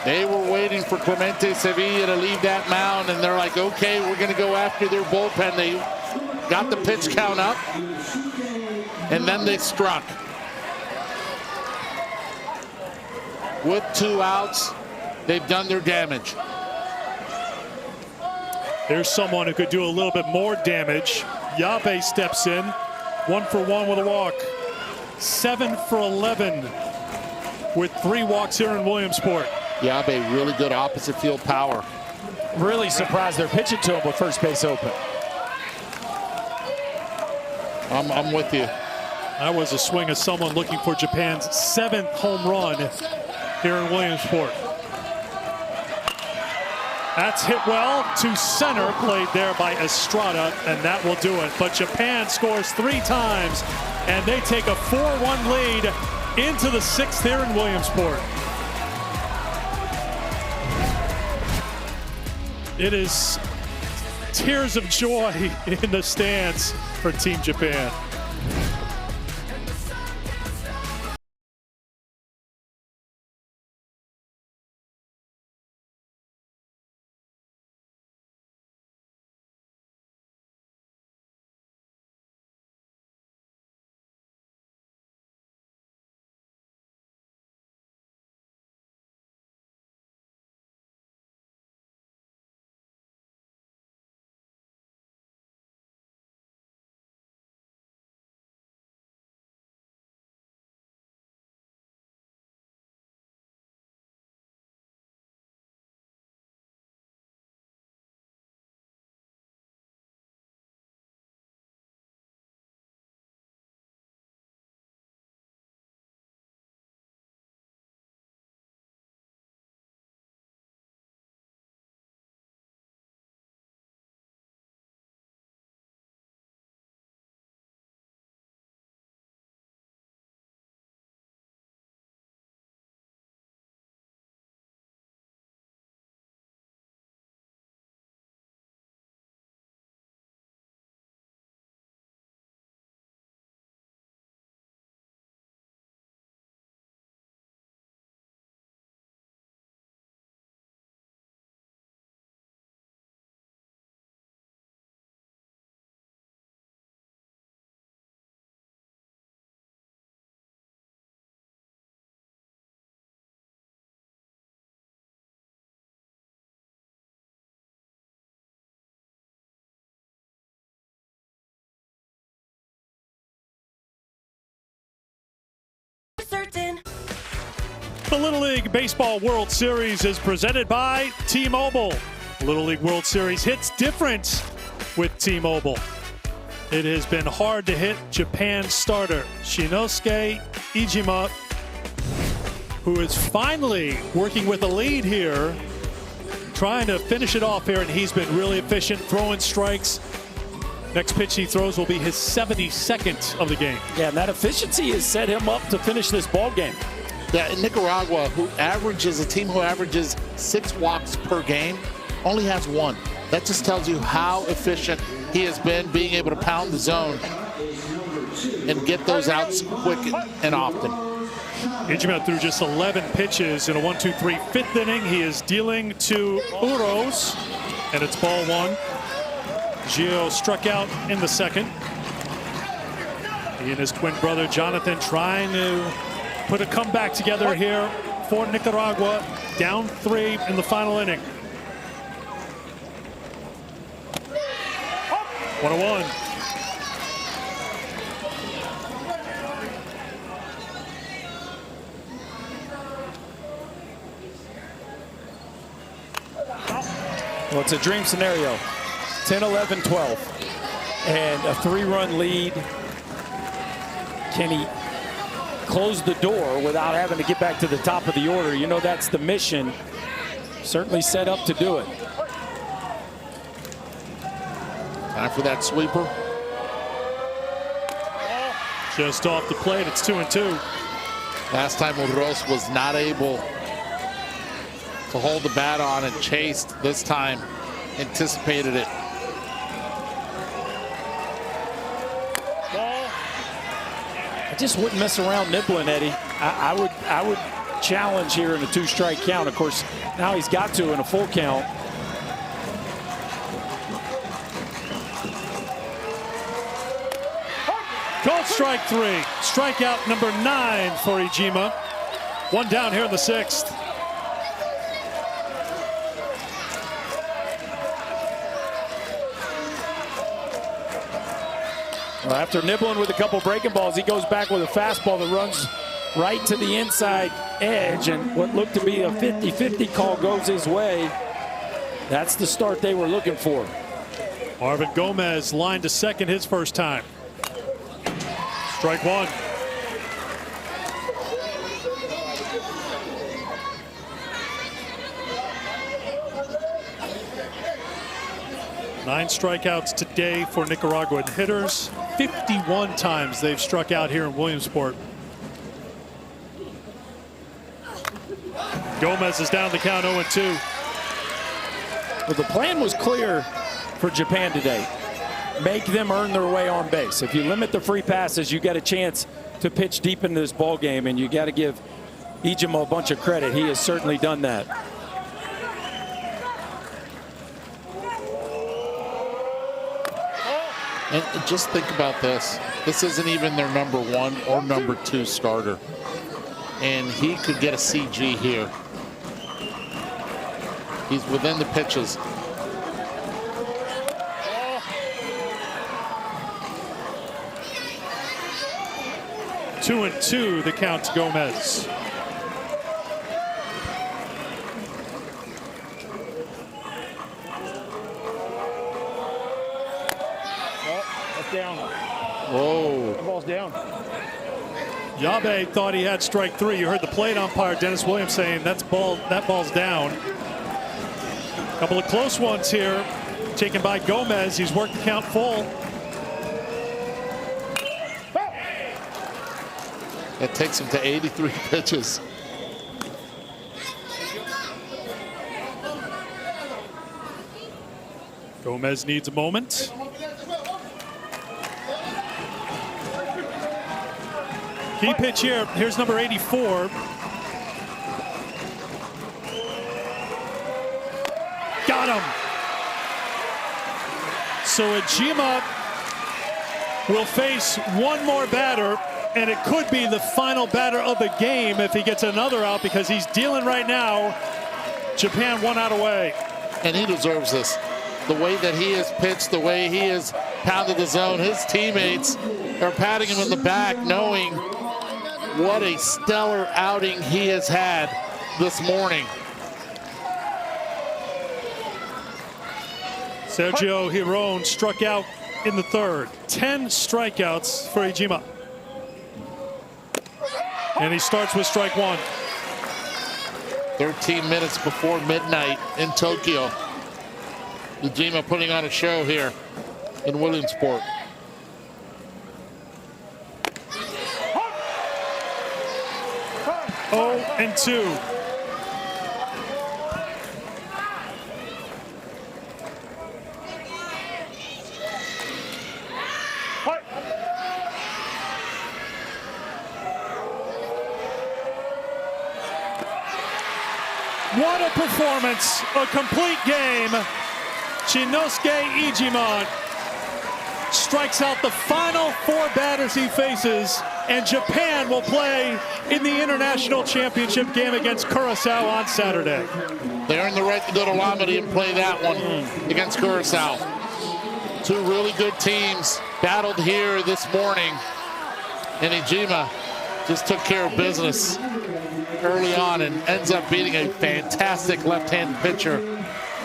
They were waiting for Clemente Sevilla to leave that mound, and they're like, okay, we're going to go after their bullpen. They got the pitch count up, and then they struck. With 2 outs, they've done their damage. There's someone who could do a little bit more damage. Yabe steps in, 1 for 1 with a walk. 7 for 11 with 3 walks here in Williamsport. Yabe, really good opposite field power. Really surprised they're pitching to him with first base open. I'm with you. That was a swing of someone looking for Japan's 7th home run here in Williamsport. That's hit well to center, played there by Estrada, and that will do it. But Japan scores 3 times, and they take a 4-1 lead into the 6th here in Williamsport. It is tears of joy in the stands for Team Japan. The Little League Baseball World Series is presented by T-Mobile. Little League World Series hits different with T-Mobile. It has been hard to hit Japan starter Shinosuke Iijima, who is finally working with a lead here, trying to finish it off here, and he's been really efficient throwing strikes. Next pitch he throws will be his 72nd of the game. Yeah, and that efficiency has set him up to finish this ball game. Yeah, Nicaragua, a team who averages 6 walks per game, only has 1. That just tells you how efficient he has been, being able to pound the zone and get those outs quick and often. Iijima threw just 11 pitches in a 1-2-3 fifth inning. He is dealing to Uros, and it's ball 1. Gio struck out in the second. He and his twin brother Jonathan trying to put a comeback together here for Nicaragua, down 3 in the final inning. 1-1. Well, it's a dream scenario. 10, 11, 12. And a 3-run lead. Can he close the door without having to get back to the top of the order? You know, that's the mission. Certainly set up to do it. Time for that sweeper. Just off the plate, it's 2-2. Last time Uros was not able to hold the bat on and chased. This time anticipated it. I just wouldn't mess around nibbling, Eddie. I would challenge here in a 2-strike count. Of course, now he's got to in a full count. Called strike 3. Strikeout number 9 for Iijima. 1 down here in the 6th. Well, after nibbling with a couple breaking balls, he goes back with a fastball that runs right to the inside edge, and what looked to be a 50-50 call goes his way. That's the start they were looking for. Marvin Gomez lined to second his first time. Strike 1. Nine strikeouts today for Nicaraguan hitters. 51 times they've struck out here in Williamsport. Gomez is down the count 0-2. Well, the plan was clear for Japan today. Make them earn their way on base. If you limit the free passes, you get a chance to pitch deep into this ball game, and you got to give Iijima a bunch of credit. He has certainly done that. And just think about this. This isn't even their number 1 or number 2 starter. And he could get a CG here. He's within the pitches. Two and 2, the count to Gomez. Down. Whoa. The ball's down. Yabe thought he had strike 3. You heard the plate umpire Dennis Williams saying that ball's down. A couple of close ones here taken by Gomez. He's worked the count full. That takes him to 83 pitches. Gomez needs a moment. Key pitch here. Here's number 84. Got him. So Iijima will face one more batter, and it could be the final batter of the game if he gets another out, because he's dealing right now. Japan 1 out away. And he deserves this. The way that he has pitched, the way he has pounded the zone, his teammates are patting him in the back, knowing what a stellar outing he has had this morning. Sergio Hiron struck out in the third. 10 strikeouts for Ijima. And he starts with strike one. 13 minutes before midnight in Tokyo. Ijima putting on a show here in Williamsport. Oh, and 2. What a performance, a complete game. Shinosuke Ijima strikes out the final 4 batters he faces, and Japan will play in the International Championship game against Curaçao on Saturday. They earned the right to go to Lamadi and play that one against Curaçao. 2 really good teams battled here this morning, and Ijima just took care of business early on and ends up beating a fantastic left-handed pitcher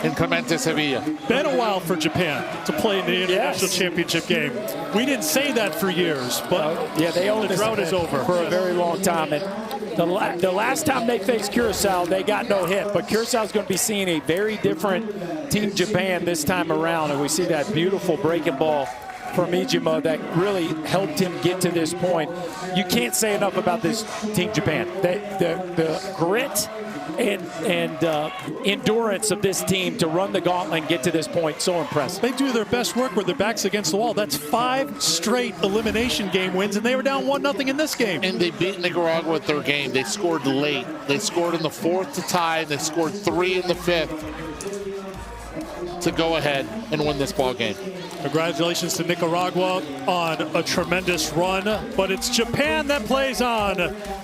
in Clemente Sevilla. Been a while for Japan to play in the International Championship game. We didn't say that for years, but yeah, they owned the drought is over for a very long time. And the last time they faced Curaçao, they got no hit. But Curaçao is going to be seeing a very different Team Japan this time around, and we see that beautiful breaking ball from Ijima that really helped him get to this point. You can't say enough about this Team Japan. The grit and endurance of this team to run the gauntlet and get to this point, so impressive. They do their best work with their backs against the wall. That's 5 straight elimination game wins, and they were down 1-0 in this game. And they beat Nicaragua at their game. They scored late. They scored in the 4th to tie, and they scored 3 in the 5th to go ahead and win this ball game. Congratulations to Nicaragua on a tremendous run, but it's Japan that plays on.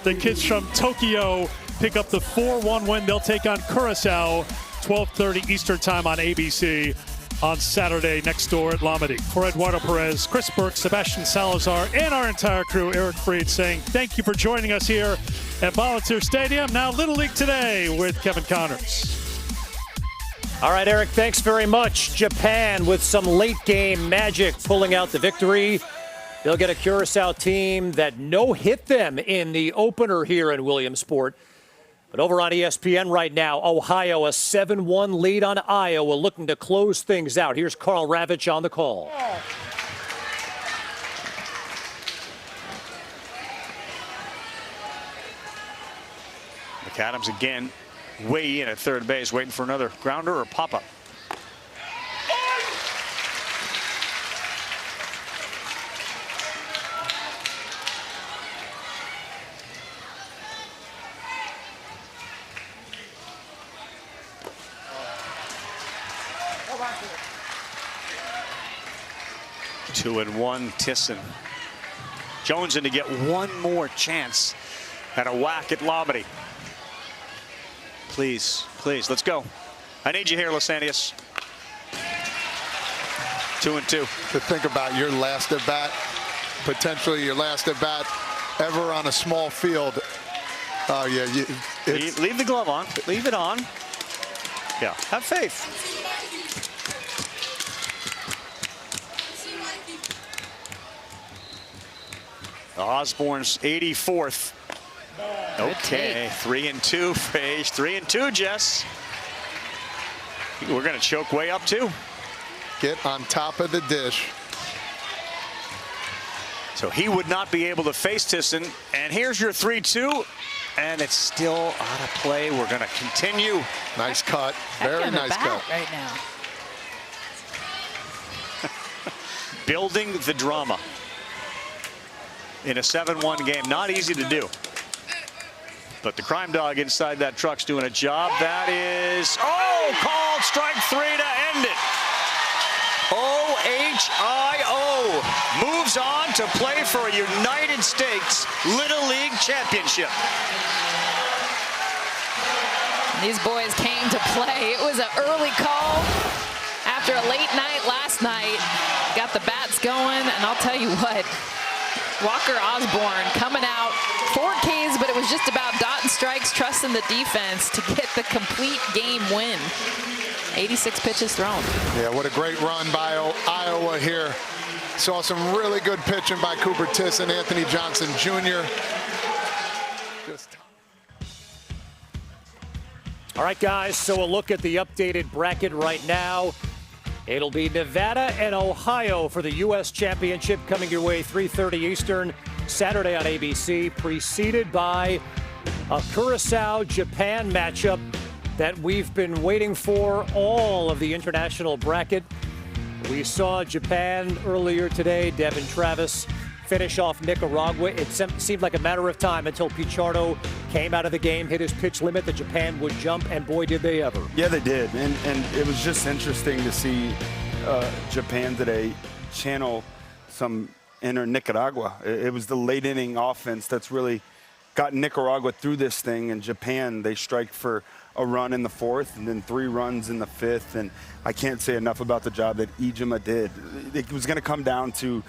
The kids from Tokyo pick up the 4-1 win. They'll take on Curaçao, 12:30 Eastern time on ABC on Saturday next door at Lamadi. For Eduardo Perez, Chris Burke, Sebastian Salazar, and our entire crew, Eric Freed saying thank you for joining us here at Volunteer Stadium. Now Little League Today with Kevin Connors. All right, Eric, thanks very much. Japan with some late game magic pulling out the victory. They'll get a Curaçao team that no-hit them in the opener here in Williamsport. But over on ESPN right now, Ohio, a 7-1 lead on Iowa, looking to close things out. Here's Carl Ravitch on the call. McAdams again way in at third base, waiting for another grounder or pop-up. Two and one, Tisson. Jones in to get one more chance at a whack at Lamadi. Please, please, let's go. I need you here, Los Angeles. 2-2. To think about your last at bat, potentially your last at bat ever on a small field. Oh yeah, leave the glove on. Leave it on. Yeah, have faith. Osborne's 84th. Okay, 3-2 for Age. 3-2, Jess. We're going to choke way up, too. Get on top of the dish. So he would not be able to face Tisson. And here's your 3-2. And it's still out of play. We're going to continue. Nice cut. Very nice cut. Right now. Building the drama in a 7-1 game. Not easy to do. But the crime dog inside that truck's doing a job. That is, called strike 3 to end it. OHIO moves on to play for a United States Little League Championship. These boys came to play. It was an early call after a late night last night. Got the bats going, and I'll tell you what, Walker Osborne coming out 4 Ks, but it was just about dot and strikes, trusting the defense to get the complete game win. 86 pitches thrown. Yeah, what a great run by Iowa here. Saw some really good pitching by Cooper Tiss and Anthony Johnson Jr. All right, guys, so a look at the updated bracket right now. It'll be Nevada and Ohio for the U.S. Championship coming your way 3:30 Eastern Saturday on ABC, preceded by a Curacao-Japan matchup that we've been waiting for all of the international bracket. We saw Japan earlier today, Devin Travis finish off Nicaragua. It seemed like a matter of time until Pichardo came out of the game, hit his pitch limit, that Japan would jump, and boy, did they ever. Yeah, they did. And it was just interesting to see Japan today channel some inner Nicaragua. It was the late inning offense that's really got Nicaragua through this thing. And Japan, they strike for a run in the 4th and then 3 runs in the 5th. And I can't say enough about the job that Ijima did. It was going to come down to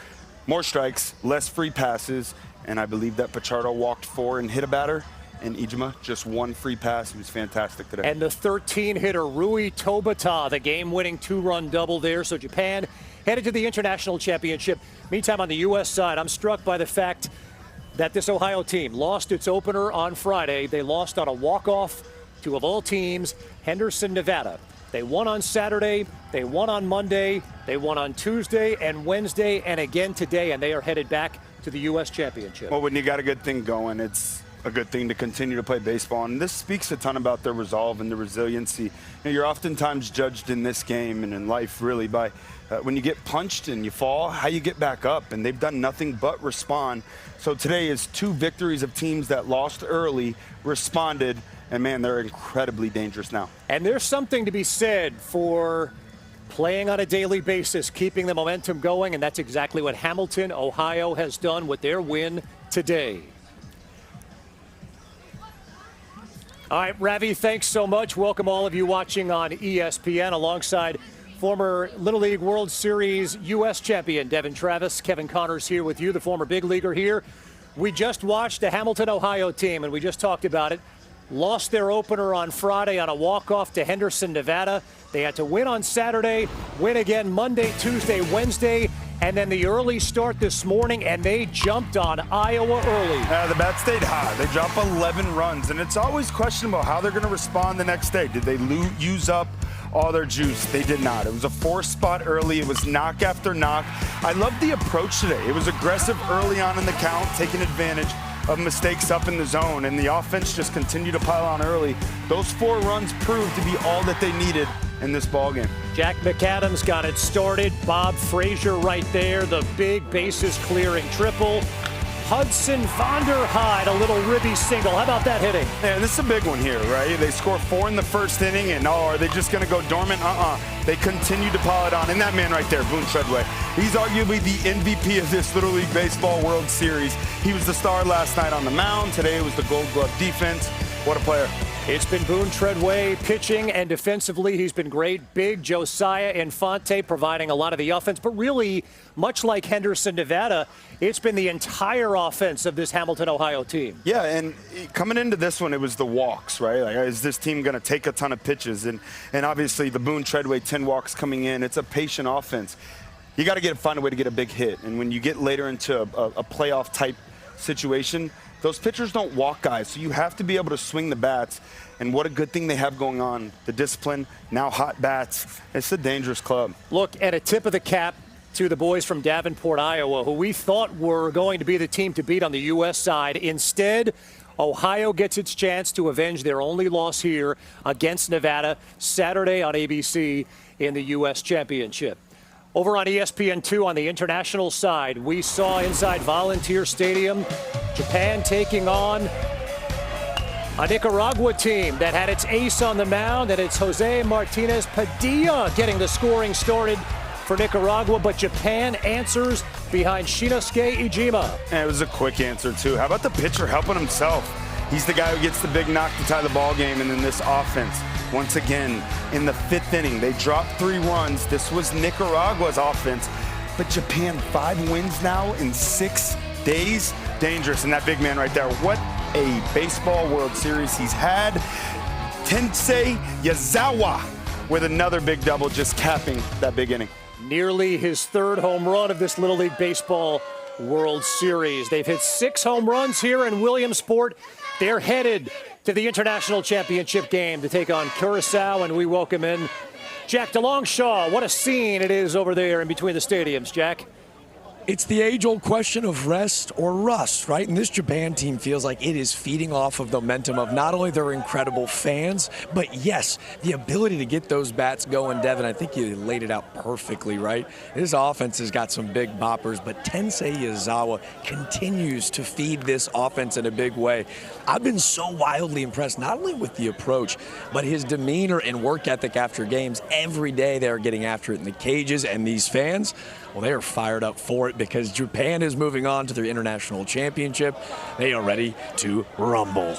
more strikes, less free passes, and I believe that Pichardo walked 4 and hit a batter, and Ijima just 1 free pass. He was fantastic today. And the 13-hitter Rui Tobata, the game-winning 2-run double there. So Japan headed to the international championship. Meantime, on the U.S. side, I'm struck by the fact that this Ohio team lost its opener on Friday. They lost on a walk-off to, of all teams, Henderson, Nevada. They won on Saturday, they won on Monday, they won on Tuesday and Wednesday, and again today, and they are headed back to the U.S. Championship. Well, when you got a good thing going, it's a good thing to continue to play baseball. And this speaks a ton about their resolve and the resiliency. You know, you're oftentimes judged in this game and in life really by when you get punched and you fall, how you get back up. And they've done nothing but respond. So today is 2 victories of teams that lost early, responded, and man, they're incredibly dangerous now. And there's something to be said for playing on a daily basis, keeping the momentum going, and that's exactly what Hamilton, Ohio has done with their win today. All right, Ravi, thanks so much. Welcome all of you watching on ESPN alongside former Little League World Series U.S. champion Devin Travis. Kevin Connors here with you, the former big leaguer here. We just watched the Hamilton, Ohio team, and we just talked about it. Lost their opener on Friday on a walk-off to Henderson, Nevada. They had to win on Saturday, win again Monday, Tuesday, Wednesday, and then the early start this morning, and they jumped on Iowa early. The bat stayed high. They dropped 11 runs, and it's always questionable how they're going to respond the next day. Did they use up all their juice? They did not. It was a 4-spot early. It was knock after knock. I love the approach today. It was aggressive early on in the count, taking advantage of mistakes up in the zone, and the offense just continued to pile on early. Those 4 runs proved to be all that they needed in this ballgame. Jack McAdams got it started. Bob Frazier right there, the big bases clearing triple. Hudson Vonderheide, a little ribby single. How about that hitting? Yeah, this is a big one here, right? They score 4 in the first inning, and are they just going to go dormant? They continue to pile it on. And that man right there, Boone Treadway, he's arguably the MVP of this Little League Baseball World Series. He was the star last night on the mound. Today it was the Gold Glove defense. What a player. It's been Boone Treadway pitching, and defensively he's been great. Big Josiah Infante providing a lot of the offense, but really, much like Henderson, Nevada, it's been the entire offense of this Hamilton, Ohio team. Yeah, and coming into this one, it was the walks, right? Like, is this team going to take a ton of pitches? And obviously the Boone Treadway 10 walks coming in. It's a patient offense. You got to find a way to get a big hit. And when you get later into a playoff type situation, those pitchers don't walk guys, so you have to be able to swing the bats. And what a good thing they have going on. The discipline, now hot bats. It's a dangerous club. Look, at a tip of the cap to the boys from Davenport, Iowa, who we thought were going to be the team to beat on the U.S. side. Instead, Ohio gets its chance to avenge their only loss here against Nevada Saturday on ABC in the U.S. Championship. Over on ESPN2 on the international side, we saw inside Volunteer Stadium, Japan taking on a Nicaragua team that had its ace on the mound, and it's Jose Martinez Padilla getting the scoring started for Nicaragua, but Japan answers behind Shinosuke Ijima. And it was a quick answer, too. How about the pitcher helping himself? He's the guy who gets the big knock to tie the ball game, and then this offense, once again, in the 5th inning, they dropped 3 runs. This was Nicaragua's offense, but Japan 5 wins now in 6 days. dangerous. And that big man right there, what a baseball World Series he's had. Tensei Yazawa with another big double, just capping that big inning. Nearly his third home run of this Little League Baseball World Series. They've hit 6 home runs here in Williamsport. They're headed to the International Championship game to take on Curacao, and we welcome in Jack DeLongchamps. What a scene it is over there in between the stadiums, Jack. It's the age-old question of rest or rust, right? And this Japan team feels like it is feeding off of the momentum of not only their incredible fans, but yes, the ability to get those bats going. Devin, I think you laid it out perfectly, right? His offense has got some big boppers, but Tensei Yazawa continues to feed this offense in a big way. I've been so wildly impressed, not only with the approach, but his demeanor and work ethic after games. Every day they're getting after it in the cages, and these fans, well, they are fired up for it because Japan is moving on to their international championship. They are ready to rumble.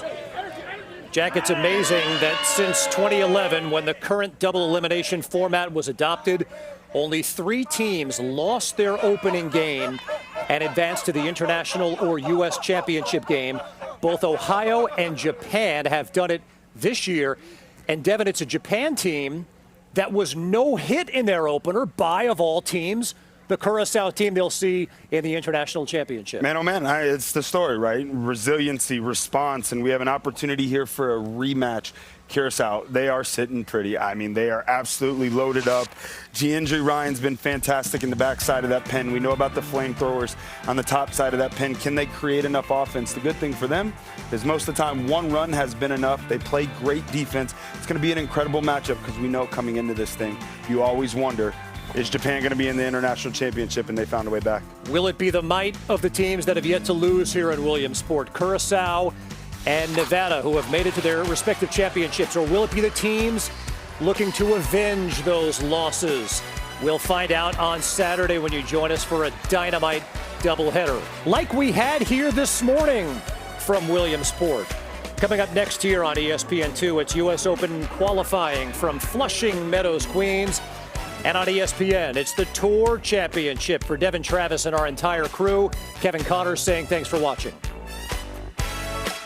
Jack, it's amazing that since 2011, when the current double elimination format was adopted, only 3 teams lost their opening game and advanced to the international or U.S. championship game. Both Ohio and Japan have done it this year. And Devin, it's a Japan team that was no hit in their opener by, of all teams, the Curacao team they'll see in the International Championship. Man, oh man, it's the story, right? Resiliency, response, and we have an opportunity here for a rematch. Curacao, they are sitting pretty. I mean, they are absolutely loaded up. Giandri Ryan's been fantastic in the backside of that pen. We know about the flamethrowers on the top side of that pen. Can they create enough offense? The good thing for them is most of the time 1 run has been enough. They play great defense. It's going to be an incredible matchup because we know coming into this thing, you always wonder, is Japan going to be in the International Championship? And they found a way back. Will it be the might of the teams that have yet to lose here in Williamsport, Curacao and Nevada, who have made it to their respective championships? Or will it be the teams looking to avenge those losses? We'll find out on Saturday when you join us for a dynamite doubleheader, like we had here this morning from Williamsport. Coming up next here on ESPN2, it's U.S. Open qualifying from Flushing Meadows, Queens. And on ESPN, it's the Tour Championship for Devin Travis and our entire crew. Kevin Connors saying thanks for watching.